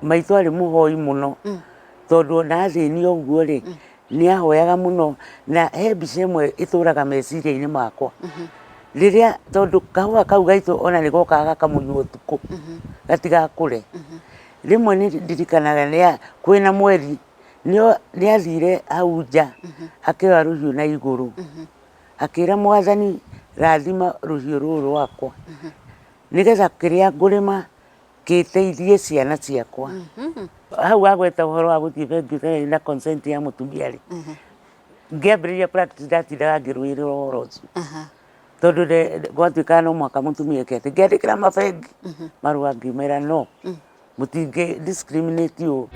maitũ arĩ mũhoi mũno tondũ na thĩni ũguo rĩ nĩ ahoyaga mũno na he mbica ĩmwe ĩtũraga meciria-inĩ makwa rĩrĩa tondũ kahũa kau gaitũ ona nĩ gokaga gakamũnyua ũtukũ gatigakũre rĩmwe nĩ ndirikanaga kwĩna mweri nĩ athire hau nja akĩoya rũhiũ na igũrũ akĩra Mwathani rathima rũhiũ rũrũ rwakwa nĩgetha kĩrĩa ngũrĩma gĩteithie ciana ciakwa hau agweta ũhoro wa gũthiĩ bengi na consent ya mũtumia rĩ ngĩambĩrĩria practice ndatindaga ngĩrũĩrĩra ũhoro ũcio tondũ gwatuĩkaga no mũhaka mũtumia eke atĩ ngĩandĩkĩra mabengi marũa ngĩmera no mũtingĩ discriminate ũũ.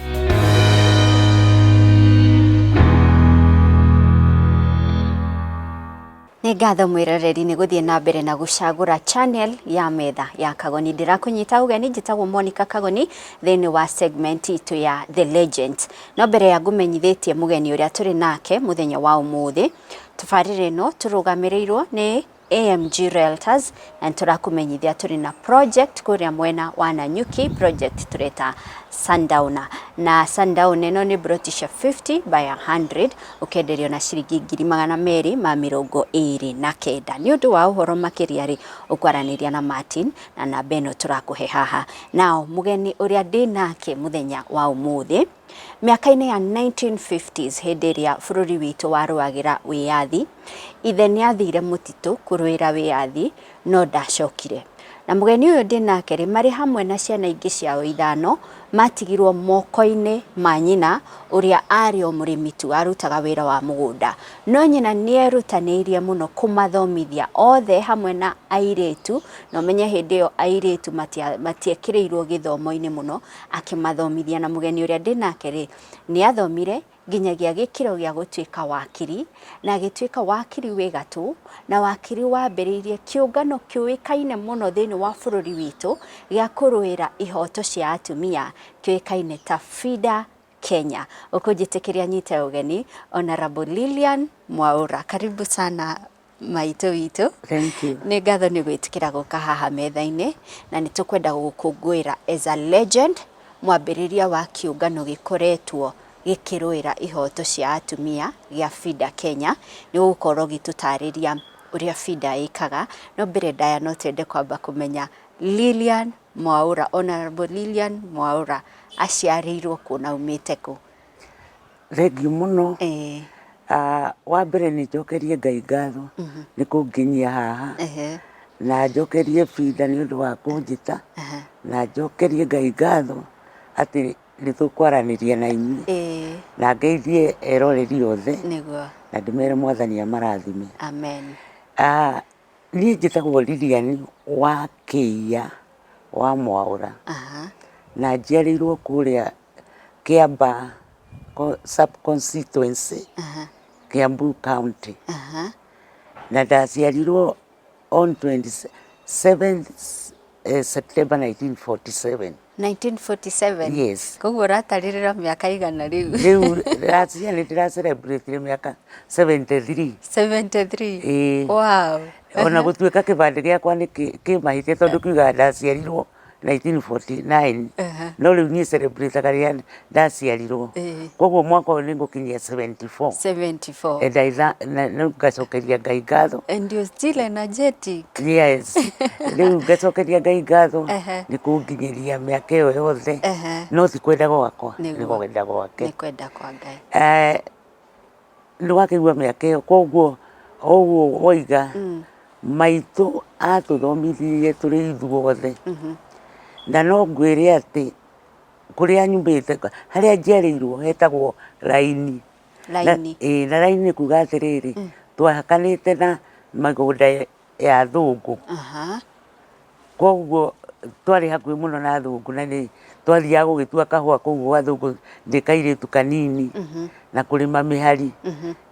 Nĩ ngatho mwĩroreri nĩ gũthiĩ na mbere na gũcagũra channel ya metha ya Kagoni. Ndĩrakũnyita ũgeni njĩtagwo Monica Kagoni thĩinĩ wa segment itũ ya The Legend. No mbere ya ngũmenyithĩtie mũgeni ũrĩa tũrĩ nake mũthenya wa ũmũthĩ, tabarĩra ĩno tũrũgamĩrĩirwo nĩ AMG Realtors na tũrakũmenyithia tũrĩ na project kũrĩa mwena wa Nanyuki, project tureta Sundowner na Sundowner ĩno nĩ Brotisha 50 by 100 ũkenderio na ciringi 229. Nĩ ũndũ wa ũhoro makĩria rĩ ũkwaranĩria na Martin na namba ĩno tũrakũhe haha. Nao mũgeni ũrĩa ndĩ nake mũthenya wa ũmũthĩ, mĩaka-inĩ ya 1950s hĩndĩ ĩrĩa bũrũri witũ warũagĩra wĩyathi, ithe nĩ athire mũtitũ kũrũĩra wĩyathi no ndacokire. Na mũgeni ũyũ ndĩ nake rĩ marĩ hamwe na ciana ingĩ ciao ithano matigirwo moko-inĩ ma nyina ũrĩa arĩ o mũrĩmi tu arutaga wĩra wa mũgũnda, no nyina nĩ erutanĩirie mũno kũmathomithia othe hamwe na airĩtu, na ũmenye hĩndĩ ĩyo airĩtu matiekĩrĩirwo gĩthomo-inĩ mũno, akĩmathomithia. Na mũgeni ũrĩa ndĩ nake rĩ nĩ athomire nginyagia gĩkĩro gĩa gũtuĩka wakiri na agĩtuĩka wakiri wĩ gatũ na wakiri wambĩrĩirie kĩũngano kĩũĩkaine mũno thĩinĩ wa bũrũri witũ gĩa kũrũĩra ihoto cia atumia kĩũĩkaine ta FIDA Kenya. Ũkũnjĩtĩkĩria nyite ũgeni Honorable Lilian Mwaura. Karibu sana maitũ witũ. Thank you. Nĩ ngatho nĩ gwĩtĩkĩra gũka haha metha-inĩ na nĩ tũkwenda gũkũngũĩra as a legend mwambĩrĩria wa kĩũngano gĩkoretwo gĩkĩrũĩra ihoto cia atumia gĩa FIDA Kenya. Nĩ gũkorwo gĩtũtarĩria ũrĩa FIDA ĩkaga. No mbere ndaya no twende kwamba kũmenya Lilian Mwaura, Honorable Lilian Mwaura aciarĩirwo kũ na umĩte kũ? Thengiũ mũno. Wa mbere nĩ njokerie Ngai ngatho nĩ kũnginyia haha na njokerie FIDA nĩ ũndũ wa kũnjĩta na njokerie Ngai ngatho atĩ nĩ tũkwaranĩria na inyuĩ na ngeithie eroreri othe na ndĩmere Mwathani amarathime. Amen. Niĩ njĩtagwo Lilian wa Kĩia wa Mwaura na njiarĩirwo kũrĩa Kiambaa sub constituency Kiambu County na ndaciarirwo on 27th September 1947. 1947? Yes. Koguo ũratarĩrĩra mĩaka igana rĩu? Rĩu racia nĩ ndĩra celebrate mĩaka 73. 73? Wow. Ona gũtuĩka kĩbandĩ gĩakwa nĩ kĩmahĩtia tondũ kiugaga ndaciarirwo 1949 no rĩu niĩ celebrate-aga rĩrĩa ndaciarirwo, koguo mwaka ũyũ nĩ ngũkinyia 74. And ngacokeria Ngai ngatho. And you're still energetic. Yes. Rĩu ngacokeria Ngai ngatho nĩ kũnginyĩria mĩaka ĩyo yothe no ti kwenda gwakwa, nĩ kwenda gwake. Nĩ kwenda kwa Ngai. Nĩ wakĩigua mĩaka ĩyo, koguo ũguo woiga maitũ atũthomithirie tũrĩ ithuothe na no ngwĩre atĩ kũrĩa nyumĩte harĩa njiarĩirwo hetagwo Raini. Na Raini nĩ kuuga atĩrĩrĩ twahakanĩte na mĩgũnda ya Thũngũ, koguo twarĩ hakuhĩ mũno na Thũngũ na nĩ twathiaga gũgĩtua kahũa kũu gwa Thũngũ ndĩ kairĩtu kanini na kũrĩma mĩhari.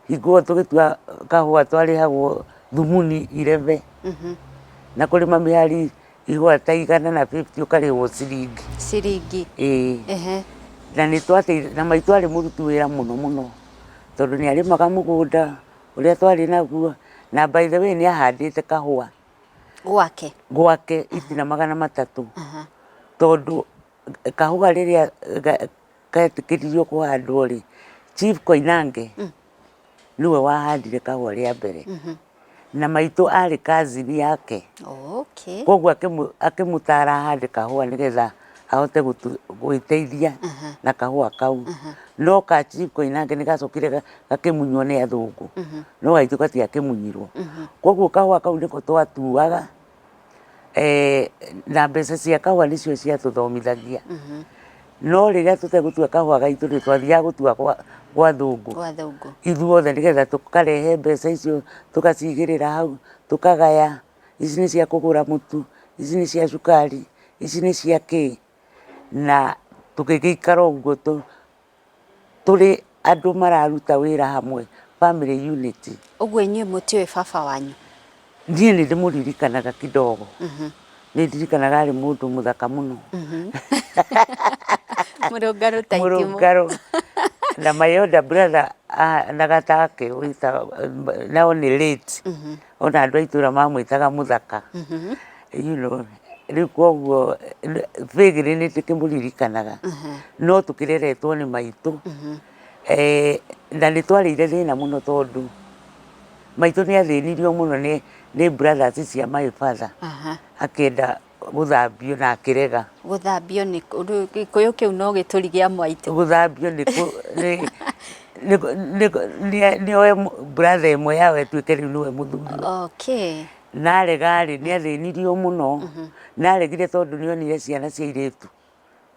Hingo tũgĩtua kahũa twarĩhagwo thumuni 11 na kũrĩma mĩhari igũa ta 150 ũkarĩhwo ciringi. Na nĩ twateithia na maitũ arĩ mũruti wĩra mũno mũno tondũ nĩ arĩmaga mũgũnda ũrĩa twarĩ naguo na by the way nĩ ahandĩte kahũa gwake itina 300 tondũ kahua riria gatikiririo kuhandwo ri Chief Koinange niwe wahandire kahua ria mbere na maitu ari kazini yake. Okay. Koguo akimutara ahande kahua nigetha ahote gwiteithia na kahua kau. No ka Chief Koinange ni gacokire gakimunywo ni athungu. No gaitu gatiakimunyirwo. Koguo kahua kau niko twatuaga na mbeca cia kahua nicio ciatuthomithagia. No riria tutegutua kahua gaitu ni twathiaga gutua gwa thungu. Ithuothe nigetha tukarehe mbeca icio tukacigirira hau tukagaya. Ici ni cia kugura mutu, ici ni cia cukari, ici ni cia ki, na tukigikara uguo turi andu mararuta wira hamwe, family unity. Uguo inyuĩ mũtiũĩ baba wanyu? Niĩ nĩ ndĩmũririkanaga kidogo. Nĩ ndirikanaga arĩ mũndũ mũthaka mũno. Mũrũngarũ ta itimũ. Mũrũngarũ. Na my elder brother na gatake nao nĩ late. Ona andũ a itũra mamwĩtaga mũthaka. You know, rĩu koguo vaguely nĩ ndĩkĩmũririkanaga. No tũkĩreretwo nĩ maitũ. Na nĩ twarĩire thĩna mũno tondũ maitũ nĩ athĩnirio mũno nĩ brothers cia my father. Akĩenda gũthambio na akĩrega. Gũthambio nĩ gĩkũyũ kĩu no gĩtũri gĩa Mwaitũ. Gũthambio nĩoe brother ĩmwe yawe atuĩke rĩu nĩwe mũthuri. Okay. Na arega-rĩ nĩ athĩnirio mũno. Na aregire tondũ nĩonire ciana cia airĩtu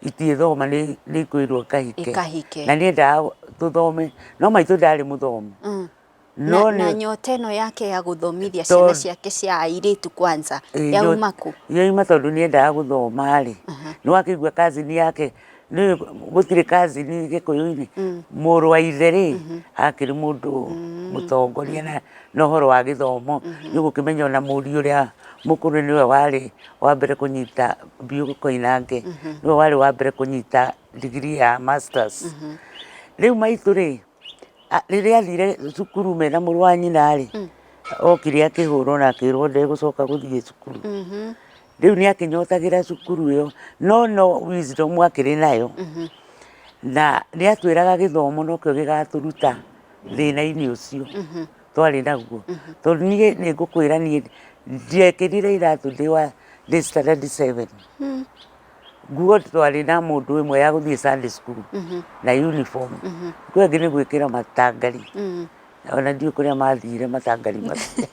itiĩthoma nĩ ikwĩrwo ikahike. Na nĩ endaga tũthome no maitũ ndarĩ mũthomi. Na nyota ĩno yake ya gũthomithia ciana ciake cia airĩtu kwanza yauma kũ? Yauma tondũ nĩ endaga gũthoma-rĩ. Nĩ wakĩigua kazini yake gũtirĩ kazini gĩkũyũ-inĩ. Mũrũ wa ithe-rĩ akĩrĩ mũndũ mũtongoria na ũhoro wa gĩthomo. Nĩ ũgũkĩmenya ona mũriũ ũrĩa mũkũrũ nĩwe warĩ wa mbere kũnyita Bill Koinange. Nĩwe warĩ wa mbere kũnyita degree ya masters. Rĩu maitũ-rĩ rĩrĩa athire cukuru mena mũrũ wa nyina-rĩ okire akĩhũrwo na akĩrwo ndegũcoka gũthiĩ cukuru. Rĩu nĩ akĩnyotagĩra cukuru ĩyo no wisdom akĩrĩ nayo. Na nĩ atwĩraga gĩthomo nokĩo gĩgatũruta thĩna-inĩ ũcio twarĩ naguo. Tondũ niĩ nĩ ngũkwĩra niĩ ndiekĩrire iratũ ndĩ standard 7. Nguo twarĩ na mũndũ ĩmwe ya gũthiĩ Sunday school na uniform. Nguo ĩngĩ nĩ gwĩkĩra matangari. Ona ndiũĩ kũrĩa mathire matangari macio.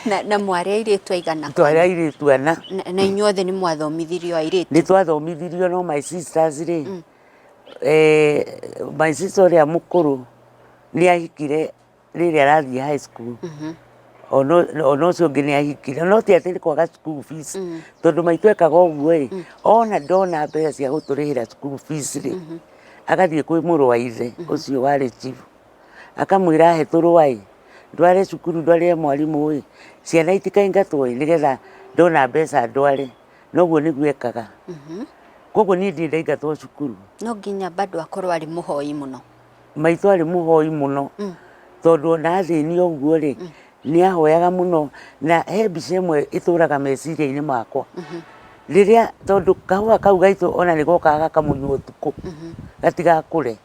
Na mwarĩ airĩtu aigana? Twarĩ airĩtu ana. Na inyuothe nĩ mwathomithirio airĩtu? Nĩ twathomithirio no my sisters-rĩ my sister ũrĩa mũkũrũ nĩ ahikire rĩrĩa arathiĩ high school. Ona ũcio ũngĩ nĩ ahikire no ti atĩ nĩ kwaga school fees tondũ maitũ ekaga ũguo-ĩ ona ndona mbeca cia gũtũrĩhĩra school fees-rĩ agathiĩ kwĩ mũrũ wa ithe ũcio warĩ chief akamwĩra he tũrũa-ĩ ndware cukuru ndwarĩre mwarimũ-ĩ ciana itikaingatwo-ĩ nĩgetha ndona mbeca ndware. Noguo nĩguo ekaga. Koguo niĩ ndirĩ ndaingatwo cukuru. No nginya bado akorwo arĩ mũhoi mũno? Maitũ arĩ mũhoi mũno tondũ ona athĩnio ũguo-rĩ nĩ ahoyaga mũno. Na he mbica ĩmwe ĩtũraga meciria-inĩ makwa rĩrĩa tondũ kahua kau gaitũ ona nĩ gokaga gakamunywo ũtukũ gatigakũre.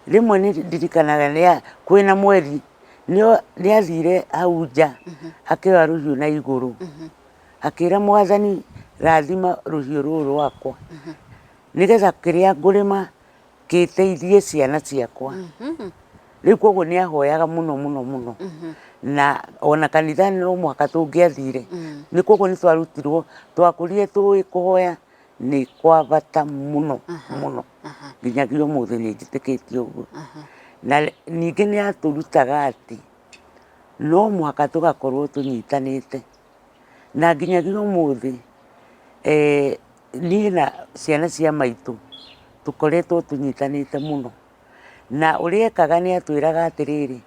Rĩmwe nĩ ndirikanaga kwĩna mweri nĩ athire hau nja akĩoya rũhiũ na igũrũ akĩra Mwathani rathima rũhiũ rũrũ rwakwa nĩgetha kĩrĩa ngũrĩma gĩteithie ciana ciakwa. Rĩu koguo nĩ ahoyaga mũno mũno mũno. Na ona kanitha no mũhaka tũngĩathire nĩ koguo nĩ twarutirwo twakũrire tũĩ kũhoya nĩ kwa bata mũno mũno nginyagia ũmũthĩ nĩ njĩtĩkĩtie ũguo. Na ningĩ nĩ atũrutaga atĩ no mũhaka tũgakorwo tũnyitanĩte na nginyagia ũmũthĩ niĩ na ciana cia maitũ tũkoretwo tũnyitanĩte mũno. Na ũrĩa ekaga nĩ atwĩraga atĩrĩrĩ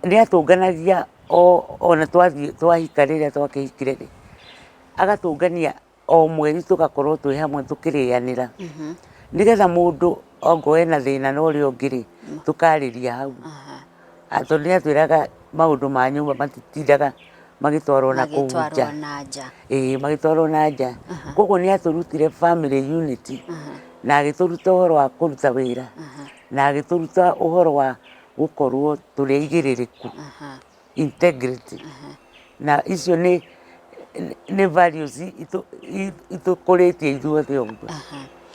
nĩ atũnganagia ona twahika rĩrĩa twakĩhikire-rĩ agatũngania o mweri tũgakorwo twĩ hamwe tũkĩrĩanĩra nĩgetha mũndũ ongorwo ena thĩna na ũrĩa ũngĩ-rĩ tũkarĩria hau. Tondũ nĩ atwĩraga maũndũ ma nyũmba matitindaga magitwarwo na kũnja magitwarwo na nja koguo nĩ atũrutire family unity na agĩtũruta ũhoro wa kũruta wĩra na agĩtũruta ũhoro wa gũkorwo tũrĩ aigĩrĩrĩku integrity na icio nĩ values itũkũrĩtie ithuothe ũguo.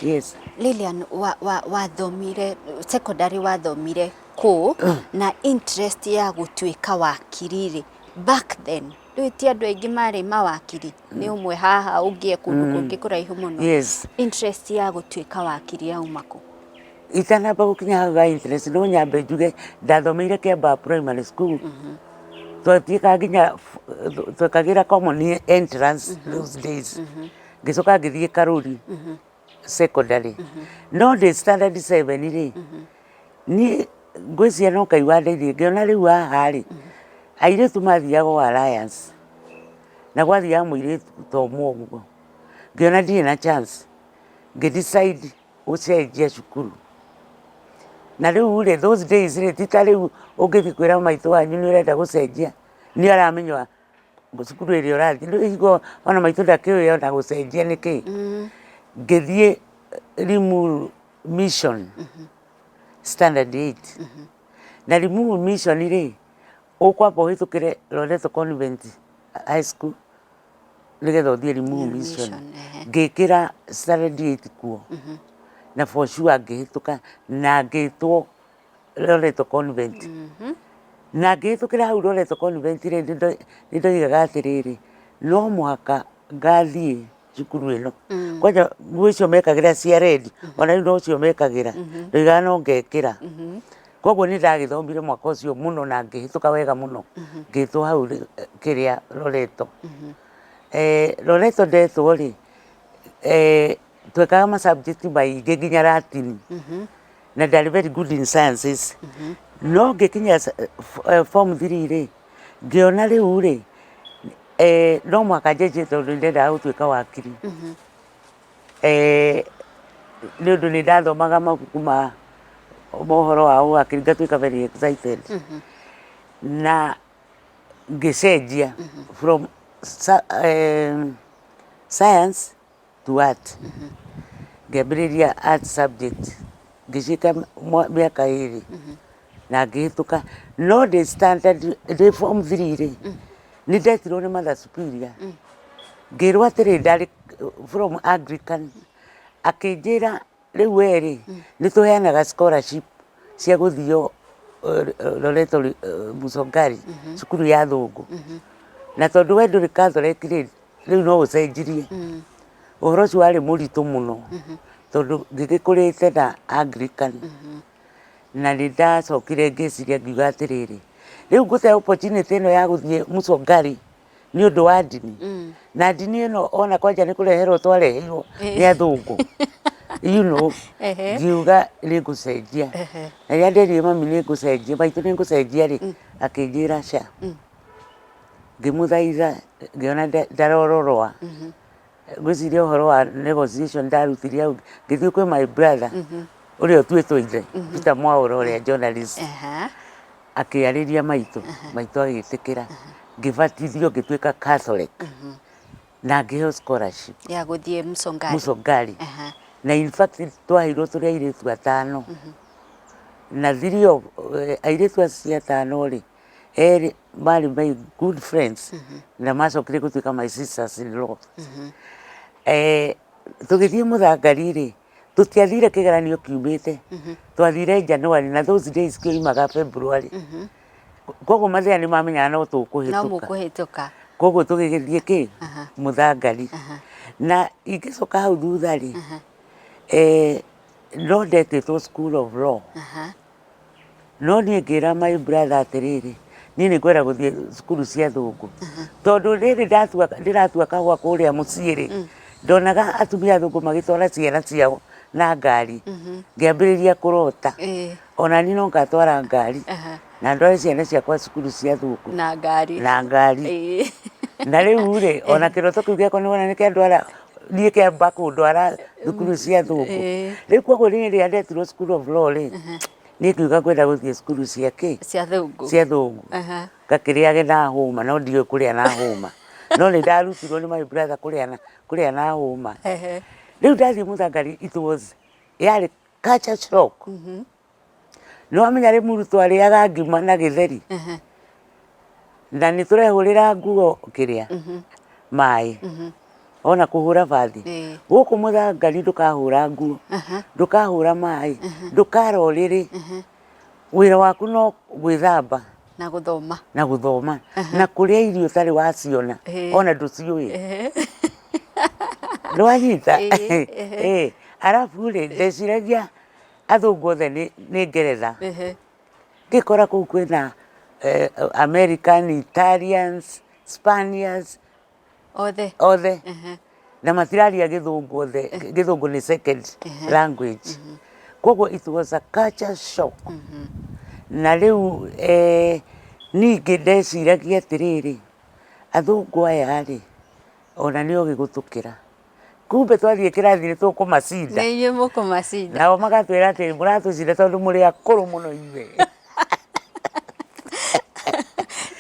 Yes. Lilian, wathomire secondary wathomire kũ na interest ya gũtuĩka wakiri back then rĩu ti andũ aingĩ marĩ mawakiri nĩ ũmwe haha ũngĩ kũndũ kũngĩ kũraihu mũno. Yes. Interest ya gũtuĩka wakiri yauma kũ? Itanamba gũkinya hau interest no nyambe njuge ndathomeire Kĩambaa primary school twatuĩka nginya twekagĩra common entrance those days ngĩcoka ngĩthiĩ Karuri secondary no ndĩ standard 7 rĩ niĩ ngwĩciria no Ngai wandeithie ngĩona rĩu haha rĩ airĩtu mathiaga o Alliance na gwathiaga mũirĩtu ta ũmwe ũguo ngĩona ndirĩ na chance ngĩdecide gũcenjia cukuru na rĩu rĩ those days rĩ ti ta rĩu ũngĩthiĩ kwĩra maitũ wanyu nĩ ũrenda gũcenjia nĩ aramenya cukuru ĩrĩa ũrathiĩ rĩu ona maitũ ndakĩũĩ ona gũcenjia nĩkĩ ngĩthiĩ Limuru Mission standard 8 na Limuru Mission rĩ ũkwamba ũhĩtũkĩre Loreto Convent High School nĩgetha ũthiĩ Limuru Mission ngĩkĩra standard 8 kuo na for sure ngĩhĩtũka na ngĩtwo Loreto Convent na ngĩhĩtũkĩra hau Loreto Convent rĩ nĩndoigaga atĩrĩrĩ no mũhaka ngathiĩ cukuru ĩno kwanja nguo icio mekagĩra cia red ona rĩu nocio mekagĩra ndoigaga no ngekĩra koguo nĩ ndagĩthomire mwaka ũcio mũno na ngĩhĩtũka wega mũno ngĩtwo hau kĩrĩa Loreto Loreto ndetwo rĩ twekaga ma subject maingĩ nginya Latin na ndarĩ very good in sciences no ngĩkinya form 3 rĩ ngĩona rĩu rĩ no mwaka njenjie tondũ nĩndendaga gũtuĩka wakiri nĩ ũndũ nĩ ndathomaga mabuku ma mohoro wa ũwakiri ngatuĩka very excited na ngĩcenjia from science to art ngĩambĩrĩria art subject ngĩciĩka mĩaka ĩrĩ na ngĩhĩtũka no ndĩ standard ndĩ form 3 rĩ nĩ ndetirwo nĩ mother superior ngĩrwo atĩrĩ ndarĩ from Anglican akĩnjĩra rĩu werĩ nĩ tũheanaga scholarship cia gũthio Loreto Musongari cukuru ya Thũngũ na tondũ we ndũrĩ Catholic rĩ rĩu no ũcenjirie ũhoro ũcio warĩ mũritũ mũno tondũ ngĩgĩkũrĩte na Anglican na nĩ ndacokire ngĩciria ngiuga atĩrĩrĩ rĩu ngũte opportunity ĩno ya gũthiĩ Musongari nĩ ũndũ wa ndini na ndini ĩno ona kwanja nĩ kũreherwo twareheirwo nĩ athũngũ you know ngiuga nĩ ngũcenjia na rĩrĩa nderire mami nĩ ngũcenjia maitũ nĩ ngũcenjia rĩ akĩnjĩra ca ngĩmũthaitha ngĩona ndarororoa ngwĩciria ũhoro wa negotiation ndarutire hau ngĩthiĩ kwĩ my brother ũrĩa ũtuĩtwo ithe Peter Mwaũra ũrĩa journalist akĩarĩria maitũ maitũ agĩtĩkĩra ngĩbatithio ngĩtuĩka Catholic na ngĩheo scholarship ya gũthiĩ Musongari na in fact twaheirwo tũrĩ airĩtu 5 na 3 of airĩtu acio 5 rĩ erĩ marĩ my good friends na macokire gũtuĩka my sisters in law tũgĩthiĩ Mũthangari rĩ tũtiathire kĩgeranio kiumĩte twathire January na those days kĩoimaga February koguo mathĩna nĩ mamenyaga no tũkũhĩtũka koguo tũgĩgĩthiĩ kĩ Mũthangari na ingĩcoka hau thutha rĩ no ndetĩtwo school of law no niĩ ngĩra my brother atĩrĩrĩ niĩ nĩ ngwenda gũthiĩ cukuru cia Thũngũ tondũ rĩrĩ ndĩratua kahũa kũrĩa mũciĩ rĩ ndonaga atumia athũngũ magĩtwara ciana ciao na ngari ngĩambĩrĩria kũrota ona niĩ no ngatwara ngari na ndware ciana ciakwa cukuru cia Thũngũ na ngari na rĩu rĩ ona kĩroto kĩu gĩakwa nĩ wona nĩ kĩandwara niĩ kĩamba kũndwara thukuru cia Thũngũ rĩu koguo niĩ rĩrĩa ndetirwo school of law rĩ Niĩ ngiuga ngwenda gũthiĩ cukuru cia kĩ? Cia thũngũ. Ngakĩrĩage na hũma, no ndiũĩ kũrĩa na hũma. No nĩ ndarutirwo nĩ my brother kũrĩa na hũma. Rĩu ndathiĩ Mũthangari, it was yarĩ culture shock. Nĩ wamenya Limuru twarĩaga ngima na gĩtheri. Na nĩ tũrehũrĩra nguo kĩrĩa maĩ. Ona kũhũra bathi. Gũkũ Mũthangari ndũkahũra nguo, ndũkahũra maĩ, ndũkara ũrĩrĩ. Wĩra waku no gwĩthamba na gũthoma. Na gũthoma. Na kũrĩa irio ũtarĩ waciona, ona ndũciũĩ. Nĩ wanyita? Arabu rĩ, ndeciragia athũngũ othe nĩ Ngeretha. Ngĩkora kũu kwĩna American, Italians, Spaniards, othe. Na matiraria Gĩthũngũ othe. Gĩthũngũ nĩ second language. Koguo it was a culture shock. Na rĩu ningĩ ndeciragia atĩrĩrĩ, athũngũ aya rĩ, ona nĩo gĩgũtũkĩra. Kumbe twathiĩ kĩrathi nĩ tũkũmacinda. Nĩ inyuĩ mũkũmacinda. Nao magatwĩra atĩ mũratũcinda tondũ mũrĩ akũrũ mũno inyuĩ.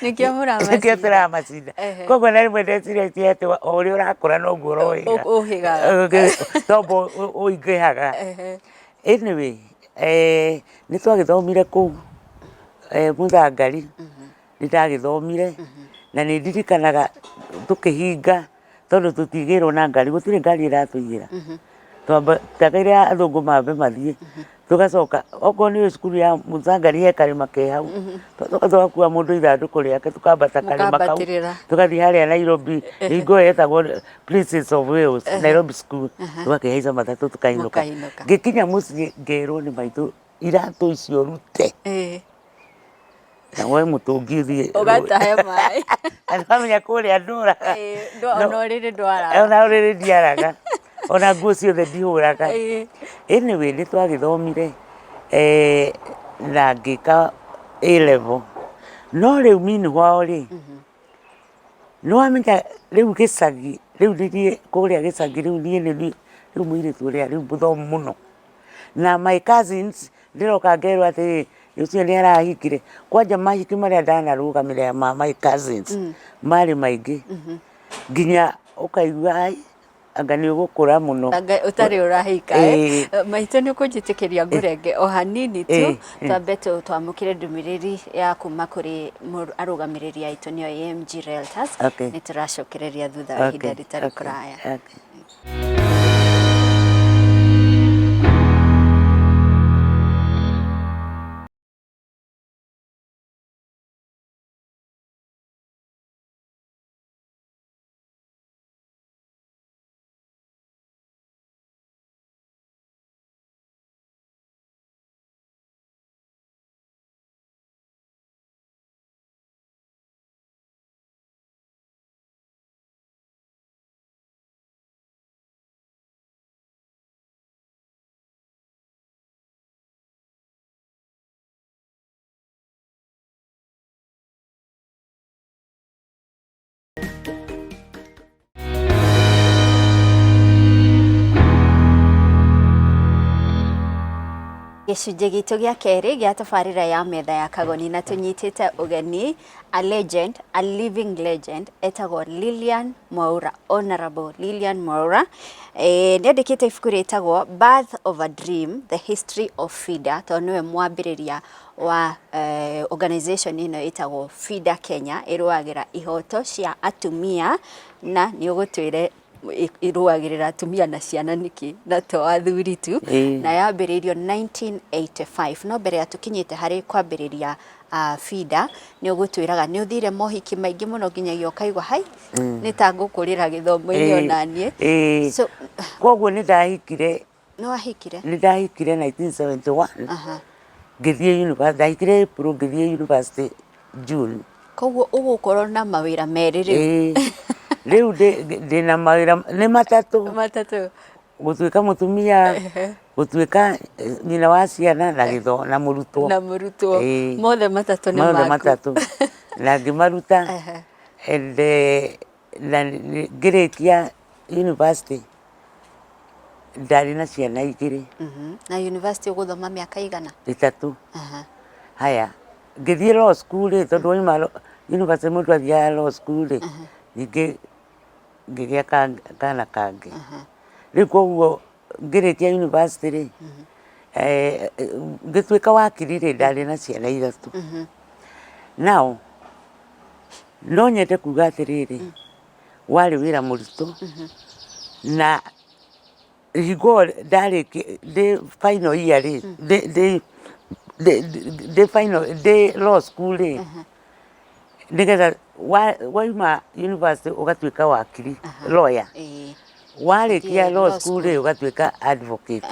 Nĩkĩo tũramacinda. Koguo na rĩmwe ndeciragia atĩ o ũrĩa ũrakũra noguo ũrohĩga. Tombo ũingĩhaga. Anyway, nĩ twagĩthomire kũu Mũthangari. Nĩ ndagĩthomire. Na nĩ ndirikanaga tũkĩhinga tondũ tũtigĩrwo na ngari. Gũtirĩ ngari ĩratũigĩra. Twambaga rĩrĩa athũngũ mambe mathiĩ. Tũgacoka okorwo nĩ cukuru ya Mũthangari he karĩma ke hau. Tũgakua mũndũ ithandũkũ rĩake tũkambata karĩma kau. Tũgathiĩ harĩa Nairobi. Hingo yetagwo Princess of Wales, Nairobi School. Tũgakĩhaica matatũ tũkainũka. Ngĩkinya mũciĩ ngerwo nĩ maitũ iratũ icio rute. Na woe mũtũngi ũthiĩ. Ũgatahe maĩ. Na nĩwamenya kũrĩa ndũra. Ona ũrĩrĩ ndwaraga. Ona ũrĩrĩ ndiaraga. Ona nguo ciothe ndihũraga. Anyway, nĩ twagĩthomire na ngĩka A-level. No rĩu meanwhile rĩ, nĩ wamenya rĩu gĩcagi, rĩu niĩ kũrĩa gĩcagi rĩu niĩ nĩ rĩu mũirĩtu ũrĩa rĩu mũthomu mũno. Na my cousins ndĩroka ngerwo atĩ ũcio nĩ arahikire. Kwanja mahiki marĩa ndanarũgamĩrĩra ma my cousins marĩ maingĩ. Nginya ũkaigua ai anga nĩ ũgũkũra mũno. Ũtarĩ ũrahika. Maitũ nĩ ũkũnjĩtĩkĩria ngũrenge o hanini tu. Twambe twamũkĩre ndũmĩrĩri ya kuma kũrĩ arũgamĩrĩri aitũ nĩo AMG Realtors. Nĩ tũracokereria thutha wa ihinda rĩtarĩ kũraya. Gĩcunjĩ gitũ gĩa kerĩ gĩa tabarĩra ya metha ya kagoni na tũnyitĩte ũgeni a legend, a living legend etagwo Lilian Mwaura, Honorable Lilian Mwaura. Nĩandĩkĩte ibuku rĩtagwo Birth of a Dream, The History of FIDA, tondũ nĩwe mwambĩrĩria wa organization ĩno ĩtagwo FIDA Kenya, ĩrũagĩra ihoto cia atumia na nĩ ũgũtwĩre irũagĩrĩra atumia na ciana nĩkĩ na to athuri tu. Na yambĩrĩirio 1985. No mbere ya tũkinyĩte harĩ kwambĩrĩria FIDA nĩ ũgũtwĩraga nĩ ũthire mohiki maingĩ mũno nginyagia ũkaigua hai nĩ ta ngũkũrĩra gĩthomo-inĩ ona niĩ. Koguo nĩ ndahikire. Nĩ wahikire? Nĩ ndahikire 1971. Ngĩthiĩ university, ndahikire April ngĩthiĩ university June. Koguo ũgũkorwo na mawĩra merĩ rĩu. Rĩu ndĩna mawĩra nĩ matatũ. Gũtuĩka mũtumia, gũtuĩka nyina wa ciana na mũrutwo. Na mũrutwo. Mothe matatũ nĩ maku. Mothe matatũ. Na ngĩmaruta. Na ngĩrĩkia university ndari na ciana igiri. Na university uguthoma miaka igana? 3. Haya ngithie law school tondu ima university mundu athiaga law school ningi ngigia kana kangi riu koguo ngirikia university ri ngituika wakiri ri ndari na ciana 3. Now no nyende kuga atiriri wari wira muritu na higo ndari the final year ri the final the law school ri nigetha waima university ugatuika wakiri lawyer warikia law school ri ugatuika advocate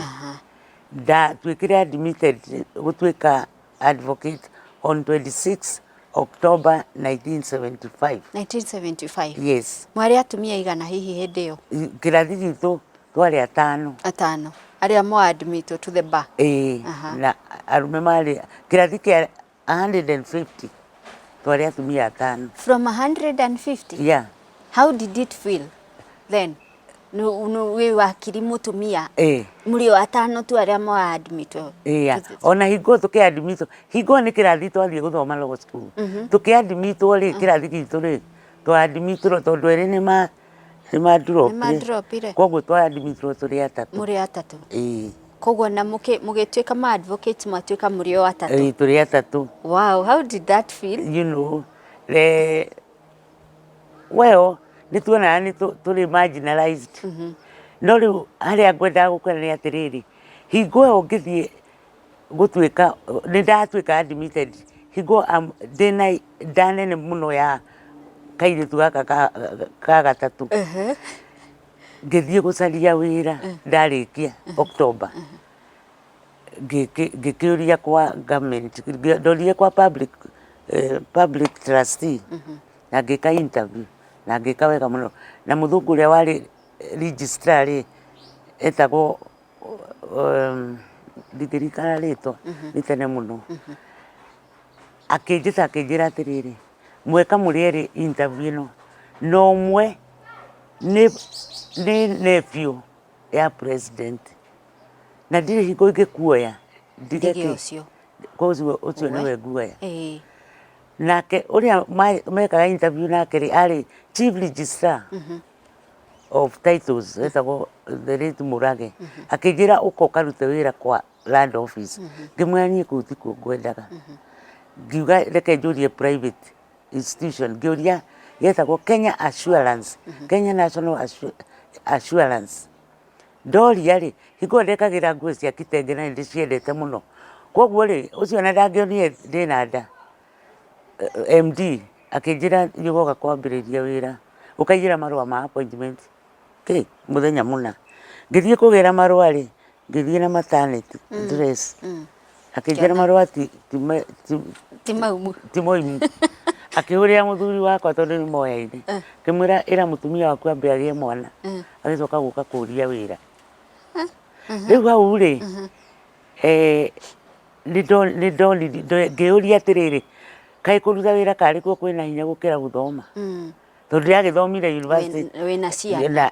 ndatuikire admitted gutuika advocate on 26 October 1975. 1975? Yes. Mwari atumia igana hihi hindi iyo? Kirathi gitu twari 5. 5 aria mo admit to the bar? Na arume mari kirathi kia 150 twari atumia 5. From 150? Yeah. How did it feel then? No we wakiri mutumia muri 5 tu aria mo admit? Ona higo tuki admit higo ni kirathi twathie guthoma law school tuki admit ri kirathi gitu ri twa admit tondu eri ni ma dropire koguo twa admit turi 3. Muri 3? Koguo na mugituika ma advocate mwatuika muri 3? Turi 3. Wow, how did that feel? You know, well, ni tuona ni tuli marginalized. No riu haria ngwenda gukwira ni atiriri higo ngithie gutuika ni ndatuika admitted higo ndina ndanene muno ya kairitu gaka ka 3 ngithie gucaria wira ndarikia October ngikiuria kwa government ndorie kwa public trustee na ngika interview na ngika wega muno na muthungu uria wari registrar etagwo ndirikana ritwa ni tene muno akinjira atiriri mweka muri interview ino no mwe ni nephew ya president na ndire higo ngikuoya ndigeke ucio koguo ucio niwe nguoya nake uria mekaga interview nake ri ari chief registrar of titles etagwo the late Murage akinjira uko karute wira kwa land office ngimwani kuti kungwendaga ngiuga reke njurie private institution ngiuria yetagwo Kenya Assurance Kenya National Assurance ndoria ri higo ndekagira nguo cia kitenge na ndiciendete muno koguo ri ucio na ndangionire ndina nda MD akinjira yugoga kwambiriria wira ukaijira marua ma appointment muthenya muna ngithie kugira marua ri ngithie na maternity dress akinjira marua ti maumu akiuria muthuri wakwa tondu ni moyaine kimwira ira mutumia waku ambe agie mwana agicoka guka kuria wira riu hau ri ngiuria atiriri kai kuruta wira kari kuo kwina hinya gukira guthoma tondu agithomire university wina ciana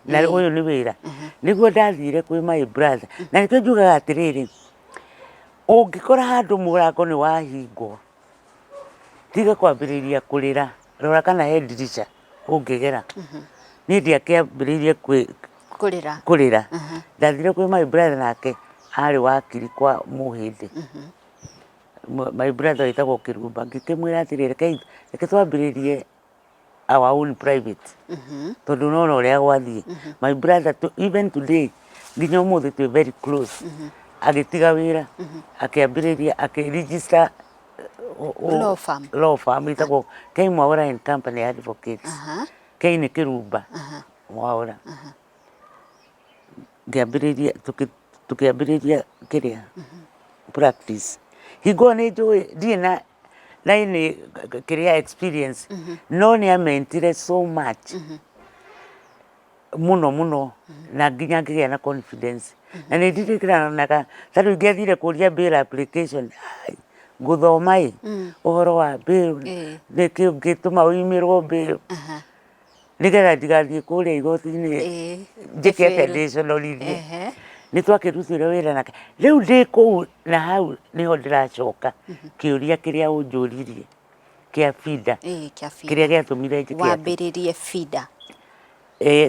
na uyu ni wira niguo ndathire kwi my brother na nikio njugaga atiriri ungikora handu murango ni wahingwo tiga kwambiriria kurira rora kana he dirisha ungigera ni ndiakiambiririe kurira ndathire kwi my brother nake ari wakiri kwa muhindi my brother etagwo Kirumba ngikimwira atiriri reke twambiririe our own private tondu nona uria gwathie my brother even today nginya umuthi twi very close agitiga wira akiambiriria akiregister law firm itagwo Kei Mwaura and Company Advocates Kei ni Kirumba Mwaura ngiambiriria tukiambiriria kiria practice higo ni njui ndina naini kiria experience no ni amentire so much muno na nginya ngigia na confidence na ni ndirikanaga tatu ngiathire kuria bail application guthoma uhoro wa bail nikio ngituma uimirwo bail nigetha ndigathiĩ kũrĩa igoti-inĩ njĩke additional iria nĩ twakĩrutire wĩra nake rĩu ndĩ kũu na hau nĩho ndĩracoka kĩũria kĩrĩa ũnjũririe kĩa FIDA kĩrĩa gĩatũmire njĩke wambĩrĩrie FIDA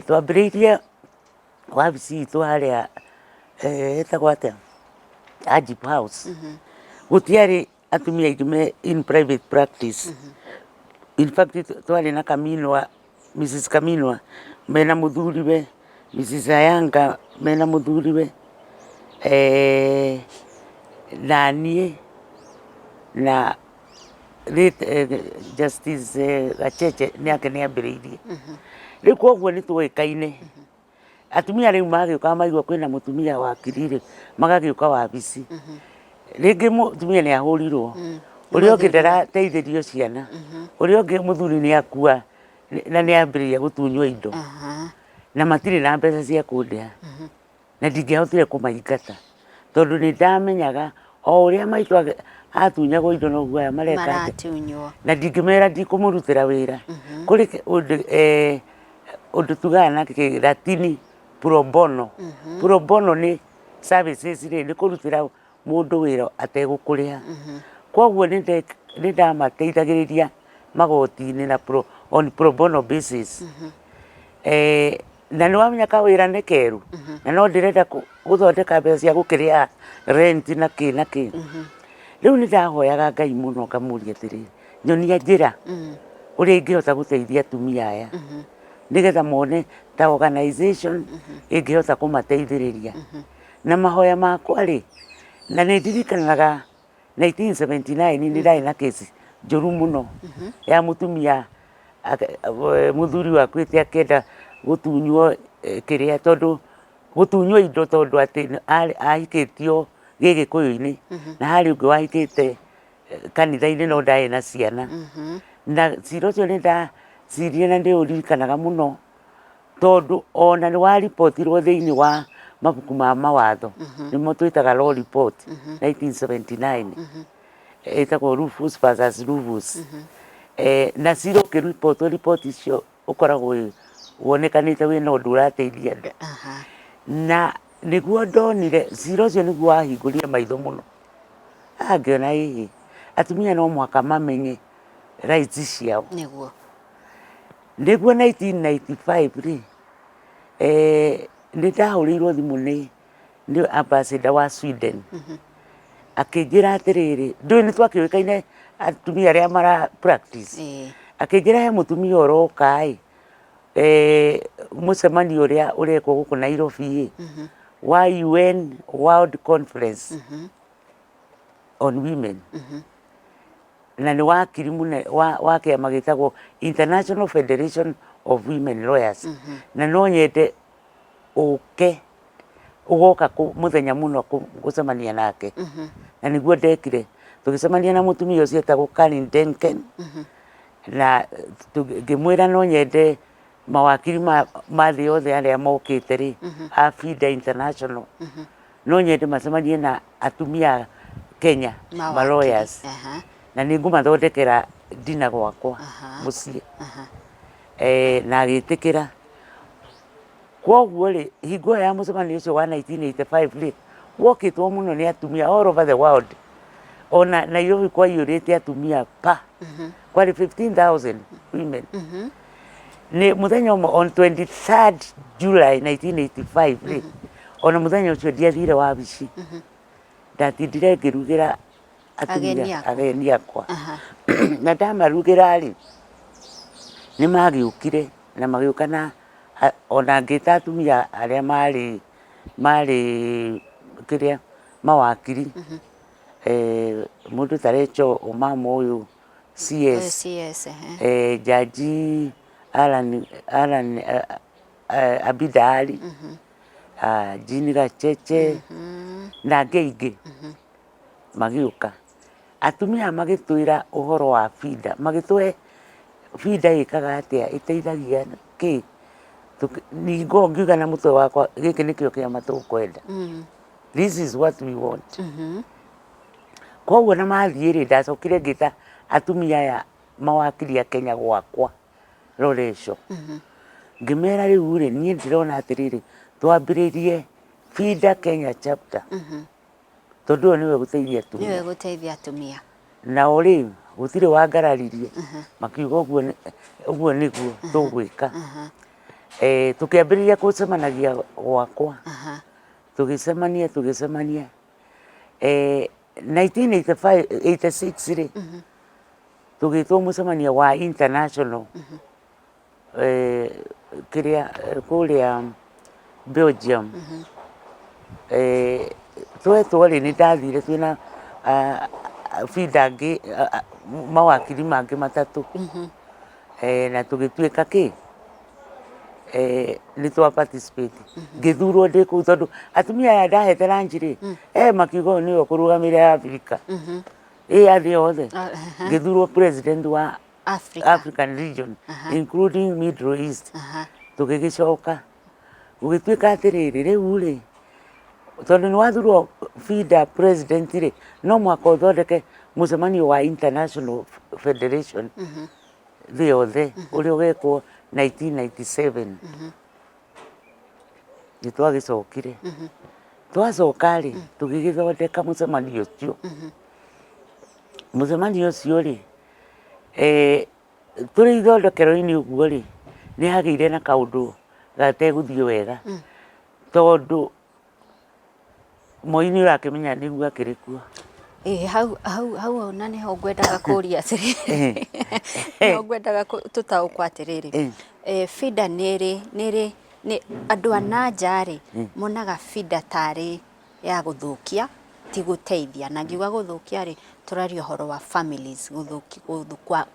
twambĩrĩirie wabici itũ harĩa ĩtagwo atĩa Ajib House gũtiarĩ atumia aingĩ me in private practice in fact twarĩ na Kaminwa Mrs Kaminwa mena mũthuriwe Mrs Ayanga mena mũthuriwe na niĩ na Justice Gacheche nĩake nĩambĩrĩirie rĩu koguo nĩ tũĩkaine atumia rĩu magĩũka maigua kwĩna mũtumia wakiri rĩ magagĩũka wabici rĩngĩ mũtumia nĩ ahũrirwo ũrĩa ũngĩ ndarateithĩrio ciana ũrĩa ũngĩ mũthuri nĩ akua na nĩ ambĩrĩria gũtunywo indo na matirĩ na mbeca cia kũndĩha na ndingĩahotire kũmaingata tondũ nĩ ndamenyaga o ũrĩa maitũ atunyagwo indo noguo aya mareka na ndingĩmera ndikũmũrutĩra wĩra kũrĩ ũndũ tugaga na Kĩlatini pro bono pro bono nĩ services rĩ nĩ kũrutĩra mũndũ wĩra ategũkũrĩha koguo nĩ ndamateithagĩrĩria magoti-inĩ na on pro bono basis na nĩ wamenya kawĩra nĩ keru na no ndĩrenda gũthondeka mbeca cia gũkĩrĩha rent na kĩ na kĩ rĩu nĩ ndahoyaga Ngai mũno ngamũria atĩrĩrĩ nyonia njĩra ũrĩa ingĩhota gũteithia atumia aya nĩgetha mone ta organization ĩngĩhota kũmateithĩrĩria na mahoya makwa rĩ na nĩ ndirikanaga 1979 nĩ ndarĩ na kesi njũru mũno ya mũtumia mũthuri wakuĩte akĩenda gũtunywo kĩrĩa tondũ gũtunywo indo tondũ atĩ ahikĩtio gĩgĩkũyũ-inĩ na harĩ ũngĩ wahikĩte kanitha-inĩ no ndarĩ na ciana na cira ũcio nĩ ndacirire na ndĩũririkanaga mũno tondũ ona nĩ waripotirwo thĩinĩ wa mabuku ma mawatho nĩmo twĩtaga law report 1979 ĩtagwo Rufus versus Rufus na cira ũkĩripotwo ripoti icio ũkoragwo wonekanĩte wĩna ũndũ ũrateithia andũ na nĩguo ndonire cira ũcio nĩguo wahingũrire maitho mũno ngĩona ĩhĩ atumia no mũhaka mamenye rights ciao nĩguo 1995 rĩ nĩ ndahũrĩirwo thimũ nĩ ambassador wa Sweden akĩnjĩra atĩrĩrĩ ndũĩ nĩ twakĩũĩkaine atumia arĩa mara practice akĩnjĩra he mũtumia ũroka mũcemanio ũrĩa ũrekwo gũkũ Nairobi wa UN World Conference on Women na nĩ wakiri wa kĩama gĩtagwo International Federation of Women Lawyers na no nyende ũgoka mũthenya mũno gũcemania nake na nĩguo ndekire tũgĩcemania na mũtumia ũcio etagwo Karen Denken na ngĩmwĩra no nyende mawakiri ma thĩ yothe arĩa mokĩte rĩ a FIDA International no nyende macemanie na atumia Kenya ma lawyers na nĩ ngũmathondekera ndina gwakwa mũciĩ na agĩtĩkĩra koguo rĩ hingo ya mũcemanio ũcio wa 1985 rĩ wokĩtwo mũno nĩ atumia all over the world ona Nairobi kwaiyũrĩte atumia kwarĩ 15,000 women nĩ mũthenya ũmwe on 23rd July 1985 rĩ ona mũthenya ũcio ndiathire wabici ndatindire ngĩrugĩra atumia ageni akwa na ndamarugĩra rĩ nĩ magĩũkire na magĩũka na ona ngĩta atumia arĩa marĩ kĩrĩa mawakiri mũndũ ta Rachel Omamo ũyũ CS Jaji Alan Abidali Jean Gacheche na angĩ aingĩ magĩũka atumia magĩtwĩra ũhoro wa FIDA magĩtũhe FIDA ĩkaga atĩa ĩteithagia kĩ ningũ ngiuga na mũtwe wakwa gĩkĩ nĩkĩo kĩama tũkwenda this is what we want koguo na mathiĩ rĩ ndacokire ngĩta atumia aya mawakiri a Kenya gwakwa Loresho ngimera riu ri nie ndirona atiriri twambiririe FIDA Kenya chapter tondu niwe guteithia atumia niwe guteithia atumia na uri gutire wangararirie makiuga uguo niguo tugwika tukiambiriria kucemanagia gwakwa tugicemania 1986 ri tugitwo mucemania wa international kiria kuria Belgium twetwo ri ni ndathire twina FIDA ngi mawakiri mangi matatu na tugituika ki ni twa participate ngithurwo ndi ku tondu atumia aya ndahete ranjiri makiuga ni okurugamira Africa athi othe ngithurwo president wa African region including Middle East tugigicoka gugituika atiriri riu ri tondu ni wathurwo FIDA president ri no mwaka uthondeke mucemanio wa international federation thi yothe uria ugekwo 1997 ni twagicokire twacoka ri tugigithondeka mucemanio ucio mucemanio ucio ri turi ithondekero-ini uguo ri ni hagire na kaundu gateguthie wega tondu Moi ni urakimenya niguo akiri kuo hau ona niho ngwendaga kuria atiriri no ngwendaga tutaukwa atiriri FIDA niri andu ananja ri monaga FIDA tari ya guthukia ti guteithia na ngiuga guthukia ri turario horo wa families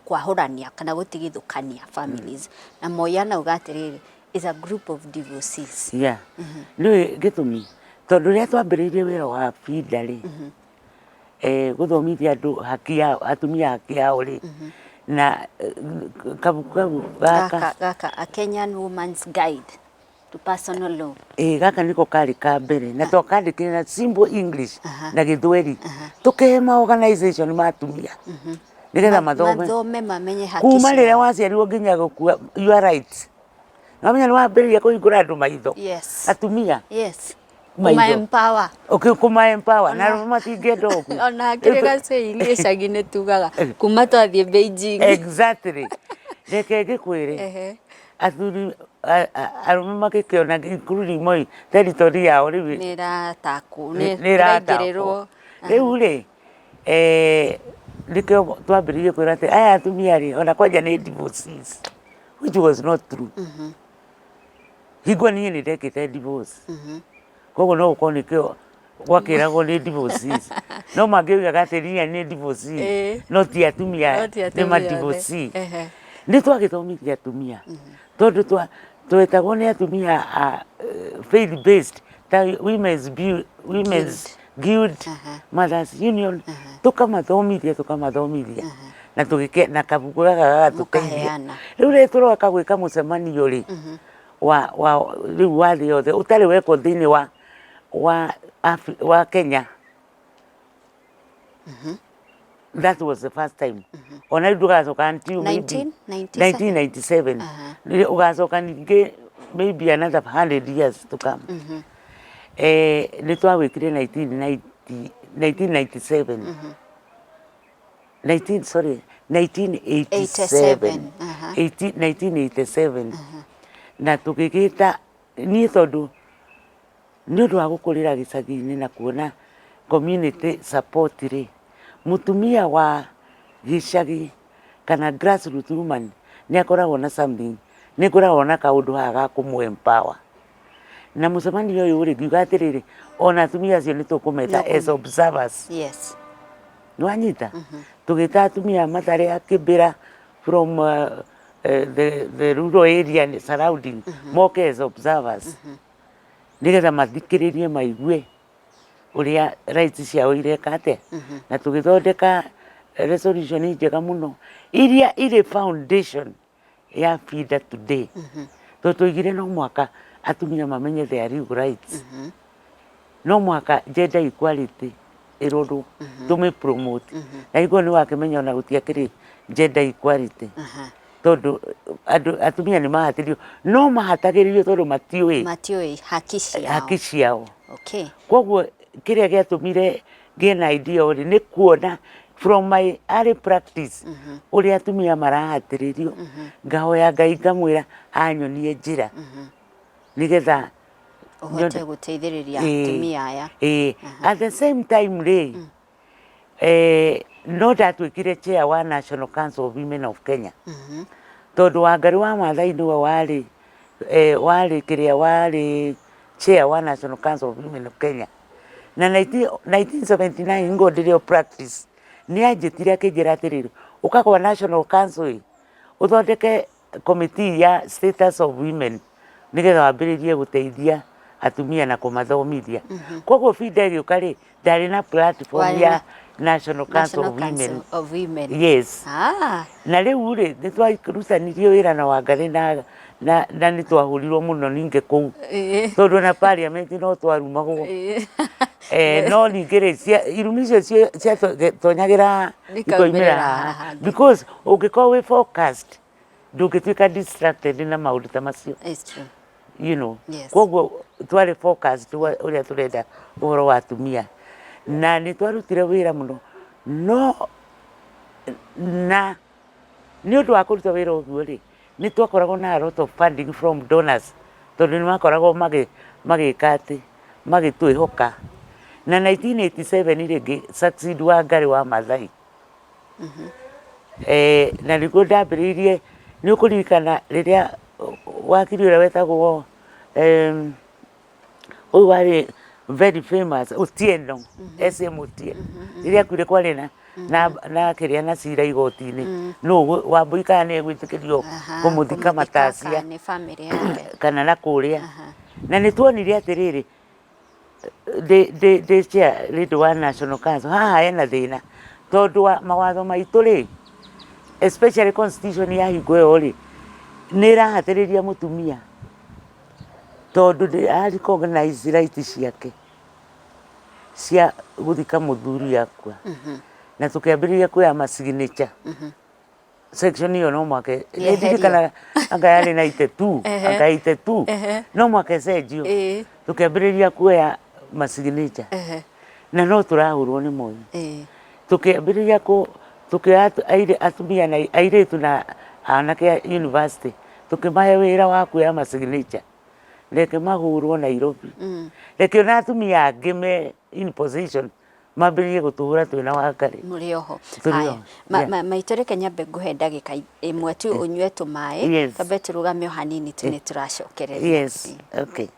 kwa horania kana gutigithukania families na Moi anauga atiriri is a group of divorcees ni gitumi tondu ria twambiriirie wira wa FIDA ri guthomithia andu atumia haki yao ri na kabukabu gaka a Kenyan Woman's Guide to Personal Law gaka niko kari ka mbere na twakandikire na simple English na Githweri tukema organization ma atumia nigetha mathome mamenye haki kuma riria waciarirwo nginya gukua your right namenya ni wambiriria kuhingura andu maitho atumia kuma-empower kuma-empower na ruma tingenda uguo ona akiri gacĩi icagi-inĩ tugaga kuma twathie Beijing exactly reke ngikwire athuri arume magikiona including Moi territory yao riu niraingĩrĩrwo riu ri nikio twambiririe kwira ati aya atumia ri ona kwanja ni divorces which was not true hingo nie ni ndekite divorce koguo no ukorwo nikio gwakiragwo ni divorces no mangiugaga atĩ ni divorces no ti atumia ni ma divorces ni twagithomithia atumia tondu twetagwo ni atumia faith based women's guild mothers union tukamathomithia na tugike na kabuku gaka tukaheana riu ri turoka gwika mucemanio ri wa riu wa thi yothe utari weko thiini wa Kenya that was the first time ona ndugacoka until 1997 ugacoka ningi maybe another 100 years to come ni twawikire 1997 1987 na tugigita ni tondu ni undu wa gukurira gicagi-ini na kuona community support ri mutumia wa gicagi kana grassroots woman ni akoragwo na something ni akoragwo na kaundu haga kumu-empower na mucemanio uyu ri ngiuga atiriri ona atumia acio ni tukumeta as observers nwanyita tugita atumia matari a Kibera from the rural area surrounding moke as observers nigetha mathikiririe maigue uria rights ciao ireka atia na tugithondeka resolution njega muno iria ire foundation ya FIDA today tuigire no mwaka atumia mamenye their legal rights no mwaka gender equality tume promote na iguo ni wakimenya ona gutiakiri gender equality tondu atumia ni mahatirio no mahatagiririo tondu matiui haki ciao. Okay. Koguo kiria giatumire ngie na idea ori ni kuona from my early practice uria atumia marahatiririo ngahoya Ngai ngamwira anyonie njira nigetha uhote guteithiriria atumia aya. At the same time no ndatwikire chair wa National Council of Women of Kenya tondu Wangari wa Maathai niwe wari kiria wari chair wa National Council of Women of Kenya na 1979 ngo ndirio practice ni anjitire akinjira atiriri ukakwa National Council uthondeke committee ya status of women nigetha wambiririe guteithia atumia na kumathomithia. Koguo FIDA igiuka ri ndari na platform ya National Council of Women. Yes. Na riu ri nitwarutanirie wira na Wangari na nitwahurirwo muno ninge kuu tondu na parliament no twarumagwo no ninge ri irumi icio cia tonyagira ikoimira because ungikorwo wi focused ndungituika distracted na maundu ta macio. It's true. You know, yes. Koguo twari focused uria turenda uhoro wa atumia na ni twarutire wira muno no na ni undu wa kuruta wira uguo ri ni twakoragwo na a lot of funding from donors tondu ni makoragwo magika ati magitwihoka na 1987 ringi succeed wa Ngari wa Maathai na niguo ndambiriirie ni ukuririkana riria wakiri uria wetagwo uyu wari very famous Otieno SM Otieno riria kwire kwari na kiria na cira igoti-ini no Wambui kana ni egwitikirio kumuthika Matacia ni family yake kana na kuria na ni tuonire atiriri the chair leader wa National Council haha ena thina tondu wa mawatho maitu ri especially constitution ya hingo iyo ri ni irahatiriria mutumia tondu ni ari recognize rights ciake cia guthika muthuri akwa na tukiambiriria kuya masignature section iyo no mwake ndirikana anga yari 92 anga 82 no mwake cenjio tukiambiriria kuya masignature na no turahurwo ni moyo tukiambiriria tukia atumia na airitu na anake university tukimahe wira wa kuya masignature reke mahurwo Nairobi reke na atumia angi me in position mambiririe gutuhura twina Wangari muri oho maitoreke nyambe nguhe ndagika imwe tu unywe tumae kambe turugame hanini tu ni turacokereria. Yes. Okay.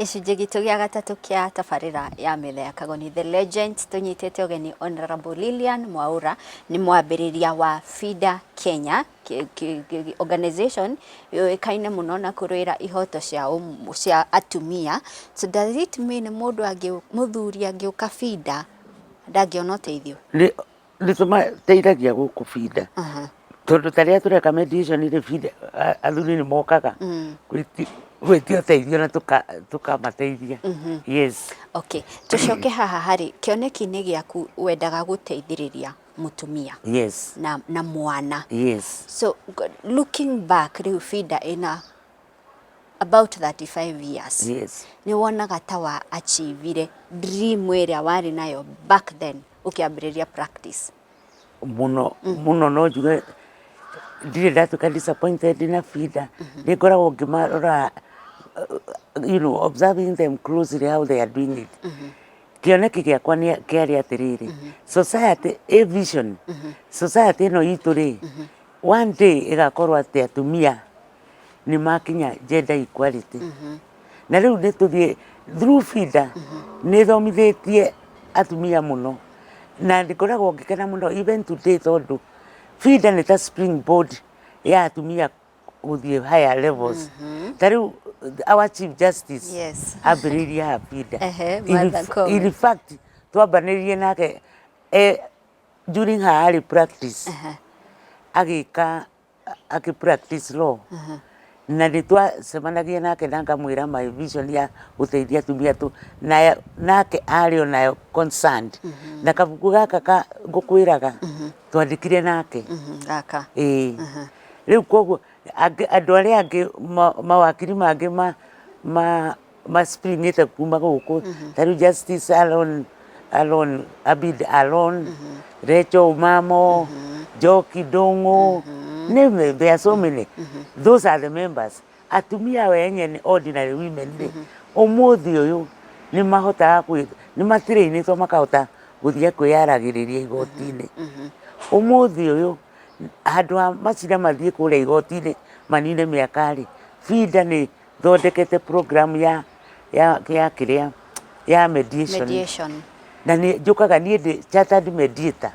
Icunjĩ gitu gĩa gatatũ kĩa tabarĩra ya metha ya Kagoni The Legends tunyitĩte ũgeni Honorable Lilian Mwaura ni mwambĩrĩria wa FIDA Kenya organization yoĩkaine mũno na kũrũĩra ihoto cia atumia. So does it mean mũthuri angĩũka FIDA ndangĩona ũteithio? Nĩ tũmateithagia gũkũ FIDA tondu taria tureka mediation ile FIDA athuri ni mokaga gwĩtia ũteithio na tukamateithia. Yes. Okay, tucoke haha hari kĩoneki-inĩ gĩaku wendaga gũteithĩrĩria mutumia. Yes. na mwana. Yes. So looking back rĩu FIDA ina about 35 years. Yes. Ni wonaga ta wa achievire dream ĩrĩa warĩ nayo back then ukiambĩrĩria practice? Muno no njuge ndire ndatuĩka disappointed na FIDA. Nĩ ngoragwo ngĩmarora observing them closely how they are doing it. kĩoneki gĩakwa kĩarĩ atĩrĩrĩ, society a vision, society ĩno itũ rĩ, one day ĩgakorwo atĩ atumia nĩ makinya gender equality. Na rĩu nĩ tũthiĩ through FIDA nĩ thomithĩtie atumia mũno, na ndikoragwo ngĩkena mũno even today tondũ FIDA nĩ ta springboard ya atumia gũthiĩ higher levels. Ta rĩu our Chief Justice ambĩrĩirie ha FIDA. In fact twambanĩrĩirie nake during her early practice agĩka practice law. Na nĩ twacemanagia nake na ngamwĩra my vision ya gũteithia atumia nake arĩ onayo concerned. Na kabuku gaka ngũkwĩraga twandĩkire nake. Rĩu koguo andũ arĩa angĩ mawakiri mangĩ springĩte kuma gũkũ, ta rĩu Justice Abid Alon, Rachel Omamo, Njoki Ndung'u, there are so many. Those are the members. Atumia wenye ordinary women ũmũthĩ ũyũ nĩ mahotaga nĩ matirĩinĩtwo makahota gũthiĩ kwĩyaragĩrĩria igoti-inĩ. Ũmũthĩ ũyũ handũ ha macira mathiĩ kũrĩa igoti-inĩ manine mĩaka-rĩ, FIDA nĩ thondekete program ya mediation. Na nĩ njũkaga niĩ ndĩ chartered mediator,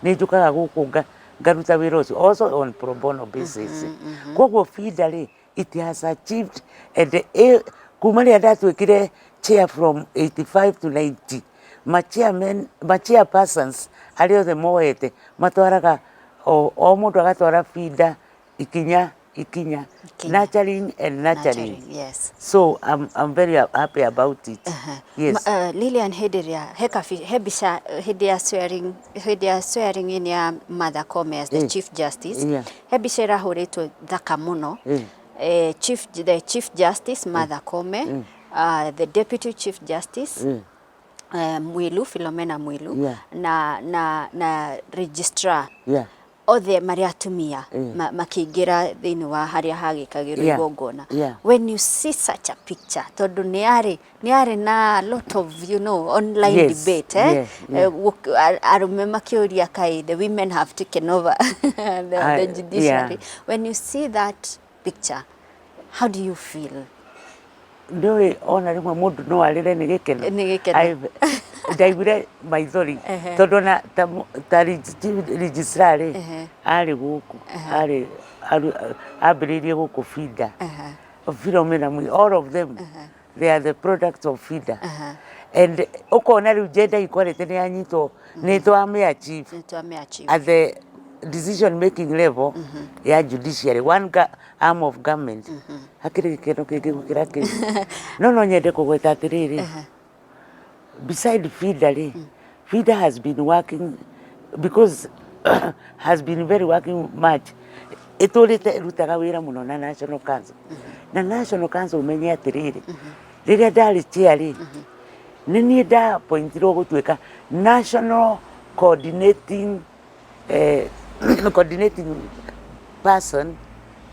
nĩ njũkaga gũkũ ngaruta wĩra ũcio also on pro bono basis. Koguo FIDA rĩ, it has achieved and kuma rĩrĩa ndatuĩkire chair from 85 to 90, chairpersons arĩa othe moete matwaraga o mũndũ agatwara FIDA ikinya nurturing and nurturing. Yes. So I'm very happy about it. Yes. Lilian Hederia hebisha hedia swearing in ya Martha Koome as the Chief Justice. Hebisha rahurĩtwo thaka mũno. The Chief Justice Martha Koome, the Deputy Chief Justice Mwilu, Philomena Mwilu, na Registrar. Othe marĩ atumia makĩingĩra thĩinĩ wa harĩa hagĩkagĩrwo igongona. When you see such a picture, tondũ nĩ arĩ na a lot of online debate, arũme makĩũria kaĩ the women have taken over the judiciary. When you see that picture, how do you feel? Ndũĩ ona rĩmwe mũndũ no arĩre nĩ gĩkeno. Ndaiguire maithori tondũ na ta registrar arĩ gũkũ ambĩrĩirie gũkũ FIDA, Philomena, all of them they are the products of FIDA. And ũkona rĩu gender equality nĩ yanyitwo nĩ twamĩachieve at the decision making level ya judiciary, one arm of government. Hakĩrĩ gĩkeno kĩngĩ gũkĩra kĩu. No nyende kũgweta atĩrĩrĩ, beside FIDA, FIDA has been working because has been very working much. Ĩtũrĩte rutaga wĩra mũno na National Council. Na National Council ũmenye atĩrĩrĩ, rĩrĩa ndarĩ chair nĩ niĩ ndapointirwo gũtuĩka national coordinating person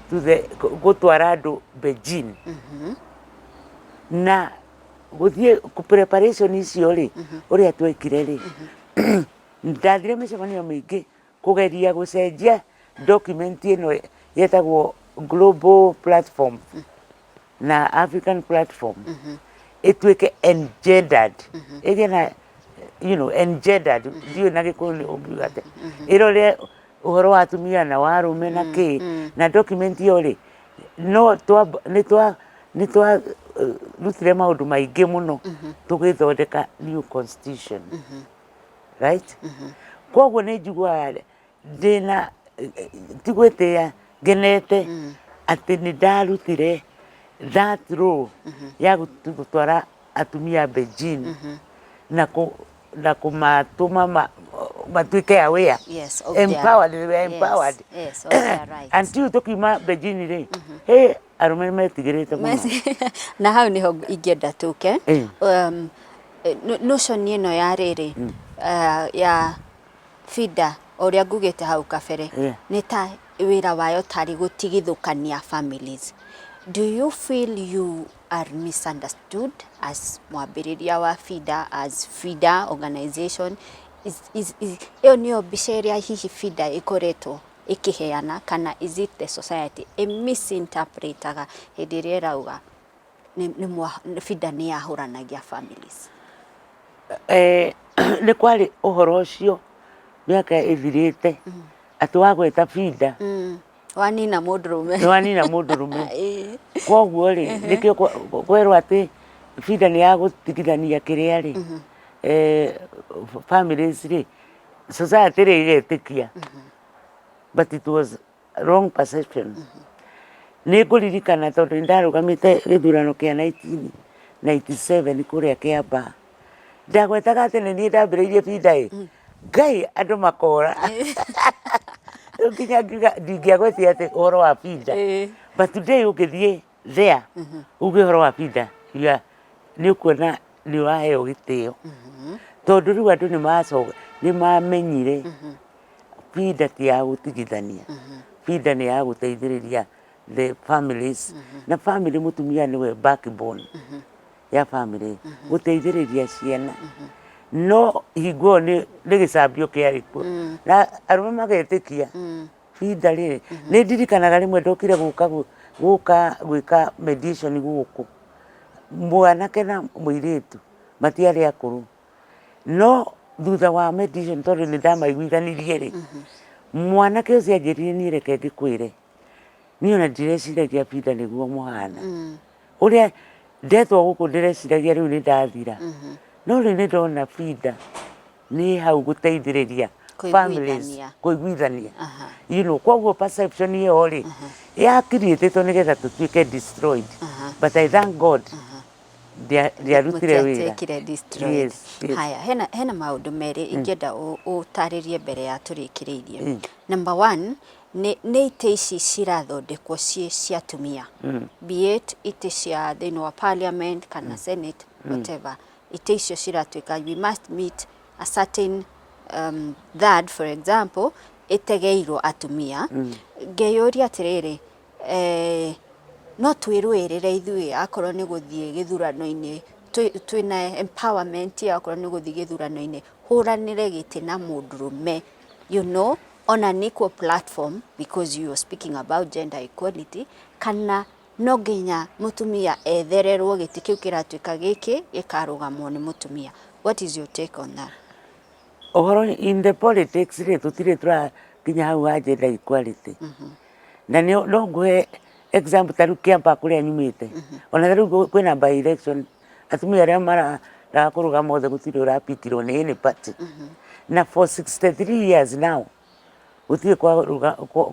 to the gũtwara andũ Beijing. Na gũthiĩ preparation icio rĩ, ũrĩa twekire rĩ, ndathire mĩcemanio mĩingĩ kũgeria gũcenjia document ĩno yetagwo global platform na African platform ĩtuĩke engendered, ĩgĩe na engendered, ndiũĩ na Gĩkũyũ ũngiuga atĩa, ĩrore ũhoro wa atumia na wa arũme na kĩ, na document ĩyo rĩ, no nĩ rutire maũndũ maingĩ mũno tũgĩthondeka new constitution, right? Koguo nĩ njiguaga ndĩna tigwĩtĩĩa ngenete atĩ nĩ ndarutire that role ya gũtwara atumia Beijing na kũmatũma matuĩke aware, empowered, they were empowered. Until tũkiuma Beijing rĩ, arũme metigĩrĩte mũno. Na hau nĩho ingĩenda tũke notion ĩno ya rĩrĩ ya FIDA ũrĩa ngugĩte hau kabere nĩ ta wĩra wayo tarĩ gũtigithũkania families. Do you feel you are misunderstood as mwambĩrĩria wa FIDA, as FIDA organization? Ĩyo nĩyo mbica ĩrĩa hihi FIDA ĩkoretwo ĩkĩheana, kana is it the society misinterpretaga hĩndĩ ĩrĩa ĩrauga FIDA nĩ yahũranagia families? Nĩ kwarĩ ũhoro ũcio mĩaka ĩthirĩte atĩ wagweta FIDA wanina mũndũrũme. Wanina mũndũrũme. Koguo rĩ nĩkĩo kwerwo atĩ FIDA nĩ yagũtigithania kĩrĩa rĩ families rĩ society rĩ igetĩkia. But it was wrong perception. Nĩ ngũririkana tondũ ndarũgamĩte gĩthurano kĩa 1997 kũrĩa Kĩambaa. Ndagwetaga atĩ nĩ niĩ ndambĩrĩirie FIDA Ngai andũ makora. Nginya ndingĩagwetia atĩ ũhoro wa FIDA. But today ũngĩthiĩ there uge ũhoro wa FIDA nĩ ũkuona nĩ waheo gĩtĩo. Tondũ rĩu andũ nĩ mamenyire FIDA ti ya gũtigithania. FIDA nĩ ya gũteithĩrĩria the families. Na family mũtumia nĩwe backbone ya family. Gũteithĩrĩria ciana. No hingo nĩ gĩcambio kĩarĩ kuo. Na arũme magetĩkia FIDA rĩrĩ. Nĩ ndirikanaga rĩmwe ndokire gũka gwĩka mediation gũkũ. Mwanake na mũirĩtu matiarĩ akũrũ. No thutha wa mediation tondũ nĩ ndamaiguithanirie rĩ. Mwanake ũcio anjĩrire niĩ reke ngĩkwĩre. Niĩ ona ndireciragia FIDA nĩguo mũhana. Ũrĩa ndetwo gũkũ ndireciragia rĩu nĩ ndathira. No rĩu nĩ ndona FIDA nĩ hau gũteithĩrĩria families kũiguithania. You know, koguo perception ĩyo rĩ yakiriĩtĩtwo nĩgetha tũtuĩke destroyed. But I thank God ndiarutire wĩra. Yes. Haya, hena maũndũ merĩ ingĩenda ũtarĩrie mbere ya tũrĩkĩrĩirie. Number one, nĩ itĩ ici cirathondekwo cia atumia. Be it itĩ cia thĩinĩ wa parliament kana senate, whatever. Itĩ icio ciratuĩka we must meet a certain that, for example, ĩtegeirwo atumia. Ngeyũria atĩrĩrĩ, no twĩrũĩrĩre ithuĩ akorwo nĩ gũthiĩ gĩthurano-inĩ, twĩna empowerment ya akorwo nĩ gũthiĩ gĩthurano-inĩ, hũranĩre gĩtĩ na mũndũrũme, you know, on an equal platform, because you are speaking about gender equality, kana no nginya mũtumia ethererwo gĩtĩ kĩu kĩratuĩka gĩkĩ gĩkarũgamwo nĩ mũtumia. What is your take on that? Ũhoro in the politics rĩ tũtirĩ tũrakinya hau ha gender equality. Na no nguhe example ta rĩu Kĩambaa kũrĩa nyumĩte. Ona rĩu kwĩna by election atumia arĩa maraga kũrũgama othe gũtirĩ ũrapikirwo nĩ any party. Na for 63 years now gũtirĩ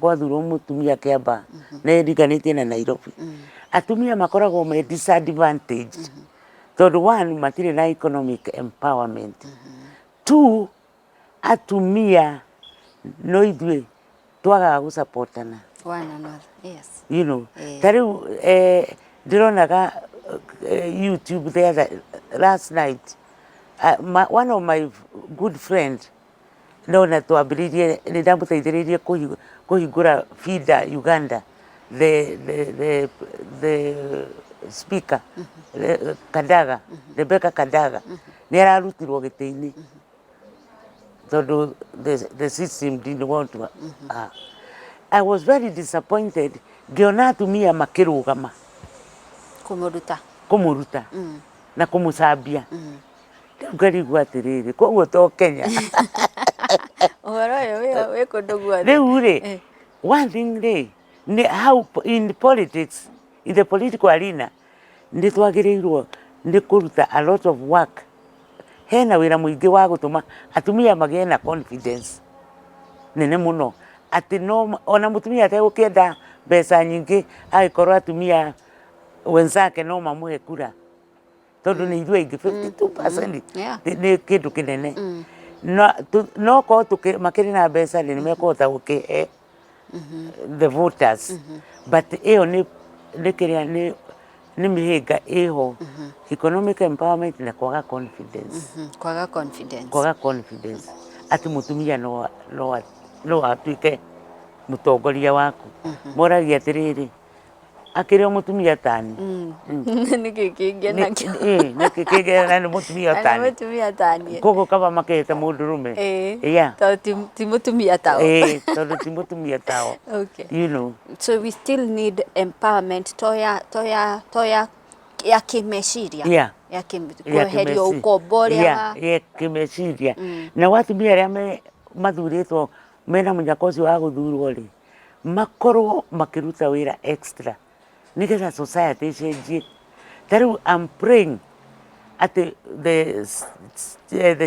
kwathurwo mũtumia Kĩambaa na ĩringanĩtie na Nairobi. Atumia makoragwo me disadvantaged. Tondũ one, matirĩ na economic empowerment. Two, atumia no ithuĩ twagaga gũsupportana. One another, yes. You know, ta rĩu ndĩronaga YouTube last night. One of my good friends ndona twambĩrĩirie nĩ ndamũteithĩrĩirie kũhingũra FIDA Uganda. The speaker Kadaga, Rebecca Kadaga, nĩ ararutirwo gĩtĩ-inĩ tondũ the system didn't want to. I was very disappointed ngĩona atumia makĩrũgama kũmũruta na kũmũcambia. Rĩu ngarigwo atĩrĩrĩ, koguo to Kenya. Ũhoro ũyũ wĩ kũndũ guothe. Rĩu rĩ, one thing rĩ, how in politics, in the political arena, nĩ twagĩrĩirwo nĩ kũruta a lot of work. Hena wĩra mũingĩ wa gũtũma atumia magĩe na confidence nene mũno. Atĩ no ona mũtumia ategũkĩenda mbeca nyingĩ agĩkorwo atumia wenzake no mamũhe kura. Tondũ nĩ ithuĩ aingĩ 52% nĩ kĩndũ kĩnene. No korwo makĩrĩ na mbeca nĩ mekũhota gũkĩhe the voters. But ĩyo nĩ kĩrĩa nĩ mĩhĩnga ĩho. Economic empowerment na kwaga confidence. Kwaga confidence. Atĩ mũtumia no atuĩke mũtongoria waku. Moragia atĩrĩrĩ, akĩrĩ mũtumia tani nĩkĩ kĩngena kĩo nĩkĩ kĩngena nĩ mũtumia tani ana mũtumia tani koguo kaba makĩhete mũndũrũme tondũ ti mũtumia tao tondũ ti mũtumia tao okay you know so we still need empowerment toya ya kĩmeciria ya kweherio ũkombo ũrĩa kĩmeciria na atumia arĩa mathurĩtwo mena mũnyaka ũcio wa gũthurwo rĩ makorwo makĩruta wĩra extra nĩgetha society ĩcenjie. Tarĩu I'm praying at the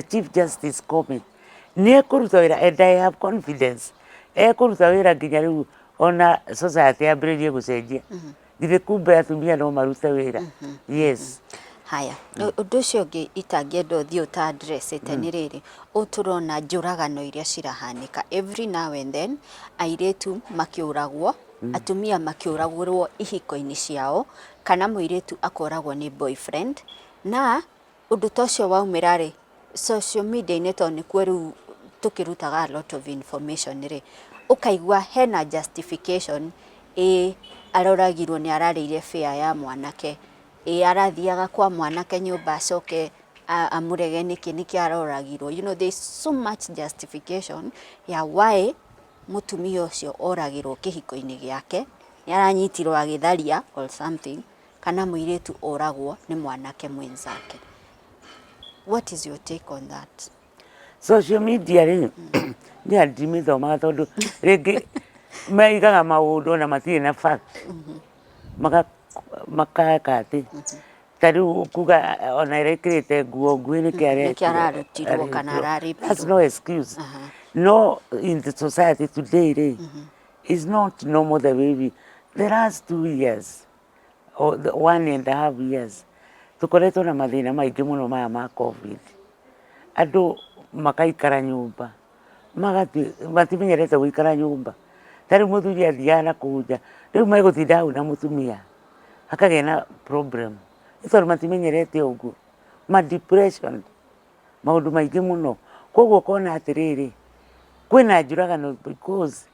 Chief Justice Koome nĩ ekũruta wĩra and I have confidence ekũruta wĩra nginya rĩu ona society yambĩrĩrie gũcenjia githĩ kumbe atumia no marute wĩra. Yes. Haya ũndũ ũcio ũngĩ itangĩenda ũthiĩ ũta address nĩ rĩrĩ ũtũrona njũragano iria cirahanĩka every now and then airĩtu makĩũragwo atumia makĩũragwo ihiko-inĩ ciao kana mũirĩtu akoragwo nĩ boyfriend na ũndũ tocio waumĩra rĩ social media-inĩ to nĩkuo rĩu tũkĩrutaga a lot of information rĩ ũkaigua hena justification aroragirwo nĩ ararĩire fare ya mwanake arathiaga kwa mwanake nyũmba acoke amurege nĩkĩ aroragirwo. You know there is so much justification ya why mutumia ũcio oragirwo kĩhiko-inĩ gĩake nĩ aranyitirwo agĩtharia or something kana mũirĩtu oragwo nĩ mwanake mwenzake. What is your take on that? Social media rĩ nĩ andimĩthomaga tondũ rĩngĩ maigaga maũndũ na matirĩ na fact makaka atĩ tarĩu kuga ona ĩrekĩrĩte nguo nguĩ nĩkĩ ararutirwo kana ararĩpirwo. That's no excuse. No, in the society today is not normal the way the last 2 years or the 1.5 years tukoretwo na mathĩna maingĩ mũno maya ma COVID. Andũ makaikara nyũmba matimenyerete gũikara nyũmba. Tarĩu mũthuri athiaga na kũnja rĩu megũtinda hau na mũtumia akagĩa na problem nĩ tondũ matimenyerete ũguo depression maũndũ maingĩ mũno. Koguo kona atĩrĩrĩ kwĩna njũragano because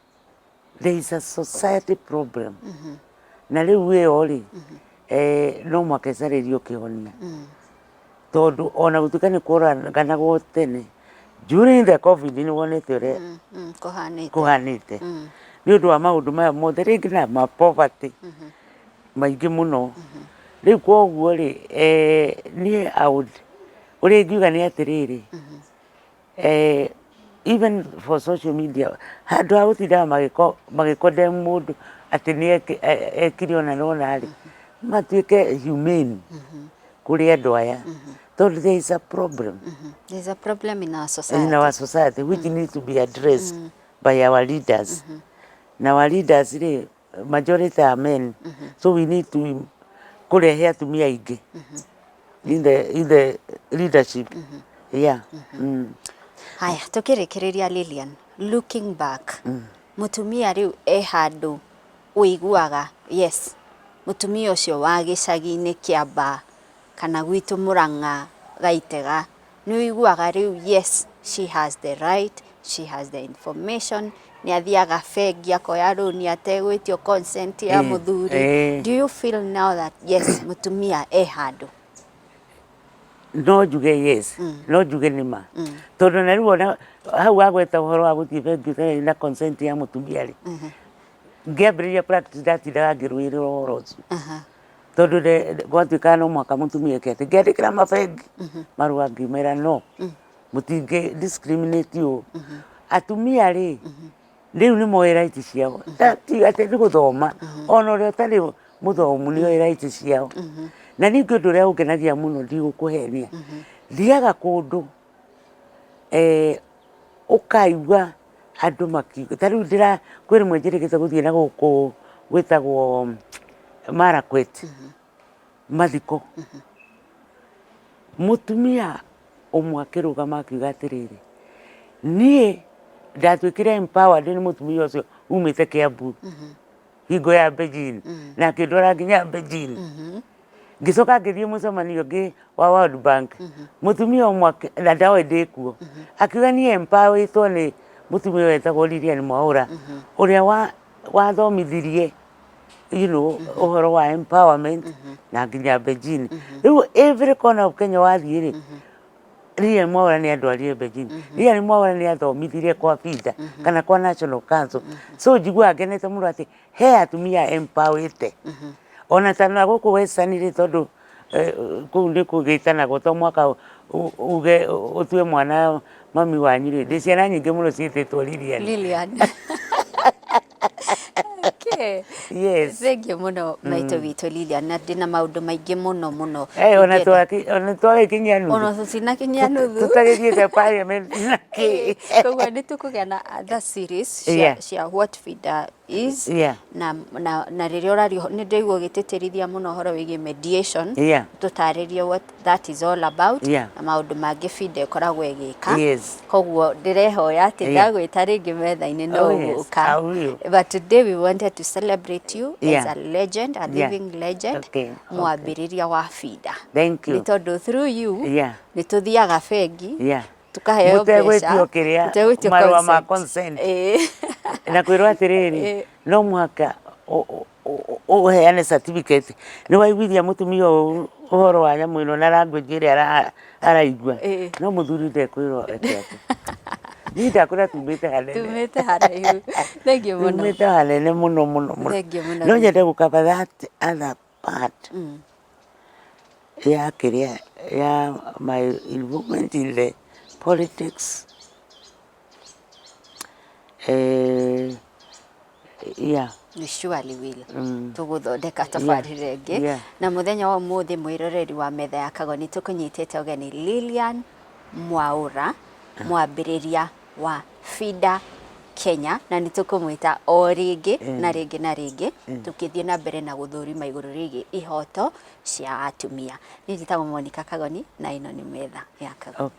there is a society problem na rĩu ĩyo rĩ no mũhaka ĩcarĩrio kĩhonia tondũ ona gũtuĩka nĩ kũraganagwo tene during the COVID nĩ wonete ũrĩa kũhanĩte nĩ ũndũ wa maũndũ maya mothe rĩngĩ na ma poverty maingĩ mũno. Rĩu koguo rĩ niĩ ũrĩa ingiuga nĩ atĩrĩrĩ even for social media handũ ha gũtindaga magĩcondemn mũndũ atĩ nĩ ekire ona nona rĩ matuĩke humane kũrĩ andũ aya tondũ there is a problem. There is a problem in our society. In our society which needs to be addressed by our leaders. Na our leaders rĩ majority are men so we need to kũrehe atumia aingĩ in the leadership. Haya tukĩrĩkĩrĩria Lilian looking back mutumia rĩu handũ ũiguaga yes mutumia ũcio wa gĩcagi-inĩ kĩamba kana gwitũ Mũrang'a Gaitega nĩ ũiguaga rĩu yes she has the right, she has the information nĩ athiaga bengi akoya rũni ategwĩtio consent ya mũthuri. Do you feel now that yes mutumia handũ? No njuge yes no njuge nĩ ma tondũ na rĩu ona hau agweta ũhoro wa gũthiĩ bengi ũtarĩ na consent ya mũtumia rĩ ngĩambĩrĩria practice ndatindaga ngĩrũĩrĩra ũhoro ũcio tondũ gwatuĩkaga no mũhaka mũtumia eke atĩ ngĩandĩkĩra mabengi marũa ngiumĩra no mũtingĩ discriminate ũũ atumia rĩ rĩu nĩ moĩ right ciao tiga atĩ nĩ gũthoma ona ũrĩa ũtarĩ mũthomu nĩ oĩ right ciao. Na ningĩ ũndũ ũrĩa ũngenagia mũno ndigũkũhenia thiaga kũndũ ũkaigua andũ makiuga ta rĩu kwĩ rĩmwe njĩrĩgĩte gũthiĩ na gũkũ gwĩtagwo Marakwet mathiko mũtumia ũmwe akĩrũgama akiuga atĩrĩrĩ niĩ ndatuĩkire empowered nĩ mũtumia ũcio umĩte Kiambu hingo ya Beijing na akĩndwara nginya Beijing. Ngĩcoka ngĩthiĩ mũcemanio ũngĩ wa World Bank mũtumia ũmwe na ndawe ndĩkuo akiuga niĩ empoweredwo nĩ mũtumia wetagwo Lilian Mwaũra ũrĩa wathomithirie you know uhoro wa empowerment na nginya Beijing riu every corner of Kenya wathie ri Lilian Mwaura ni andwarie Beijing Lilian Mwaura ni athomithirie kwa FIDA kana kwa National Council so njigua ngenete muno ati he atumia empowerete ona tana guku wesanire tondu kuu ndi kugitanagwo to mwaka uge utue mwana mami wanyu ri ndi ciana nyingi muno ciititwo Lilian Okay. Yes. Thank you muno maito witũ Lilian na ndina maundu maingi muno ona twage kinya nuthu ona tutina kinya nuthu tutagithiete parliament naki koguo ni tukugĩa na other series cia what FIDA is na riria ũrario nĩ ndaigua ũgĩtĩtĩrithia mũno ũhoro wĩgiĩ mediation tũtarĩrie what that is all about na maũndũ mangĩ FIDA ĩkoragwo ĩgĩka koguo ndĩrehoya atĩ ndagwĩta rĩngĩ metha-inĩ no ũka but today we wanted to celebrate you as a legend, a living legend mwambĩrĩria wa FIDA nĩ tondũ through you nĩ tũthiaga bengi tukaheo mbeca mutegwĩtio marũa ma consent na kwĩrwo atĩrĩrĩ no mũhaka uheane certificate nĩ waiguithia mũtumia ũhoro wa nyamũ ĩno na language ĩrĩa araigua no mũthuri ndekwĩrwo eke atĩ niĩ ndakwĩra tumĩte haraihu thengiũ mũno tumĩte hanene mũno no nyende gũkaba that other part ya kĩrĩa ya my involvement in the politics surely will tuguthondeka tabarĩra ĩngĩ na mũthenya wa ũmũthĩ mwĩroreri wa metha ya Kagoni tũkũnyitĩte ũgeni Lilian Mwaura mwambĩrĩria wa FIDA Kenya na nĩ tũkũmwĩta o rĩngĩ na rĩngĩ tũkĩthiĩ na mbere na gũthũrima igũrũ rĩgiĩ ihoto cia atumia. Niĩ njĩtagwo Monica Kagoni na ĩno nĩ metha ya Kagoni.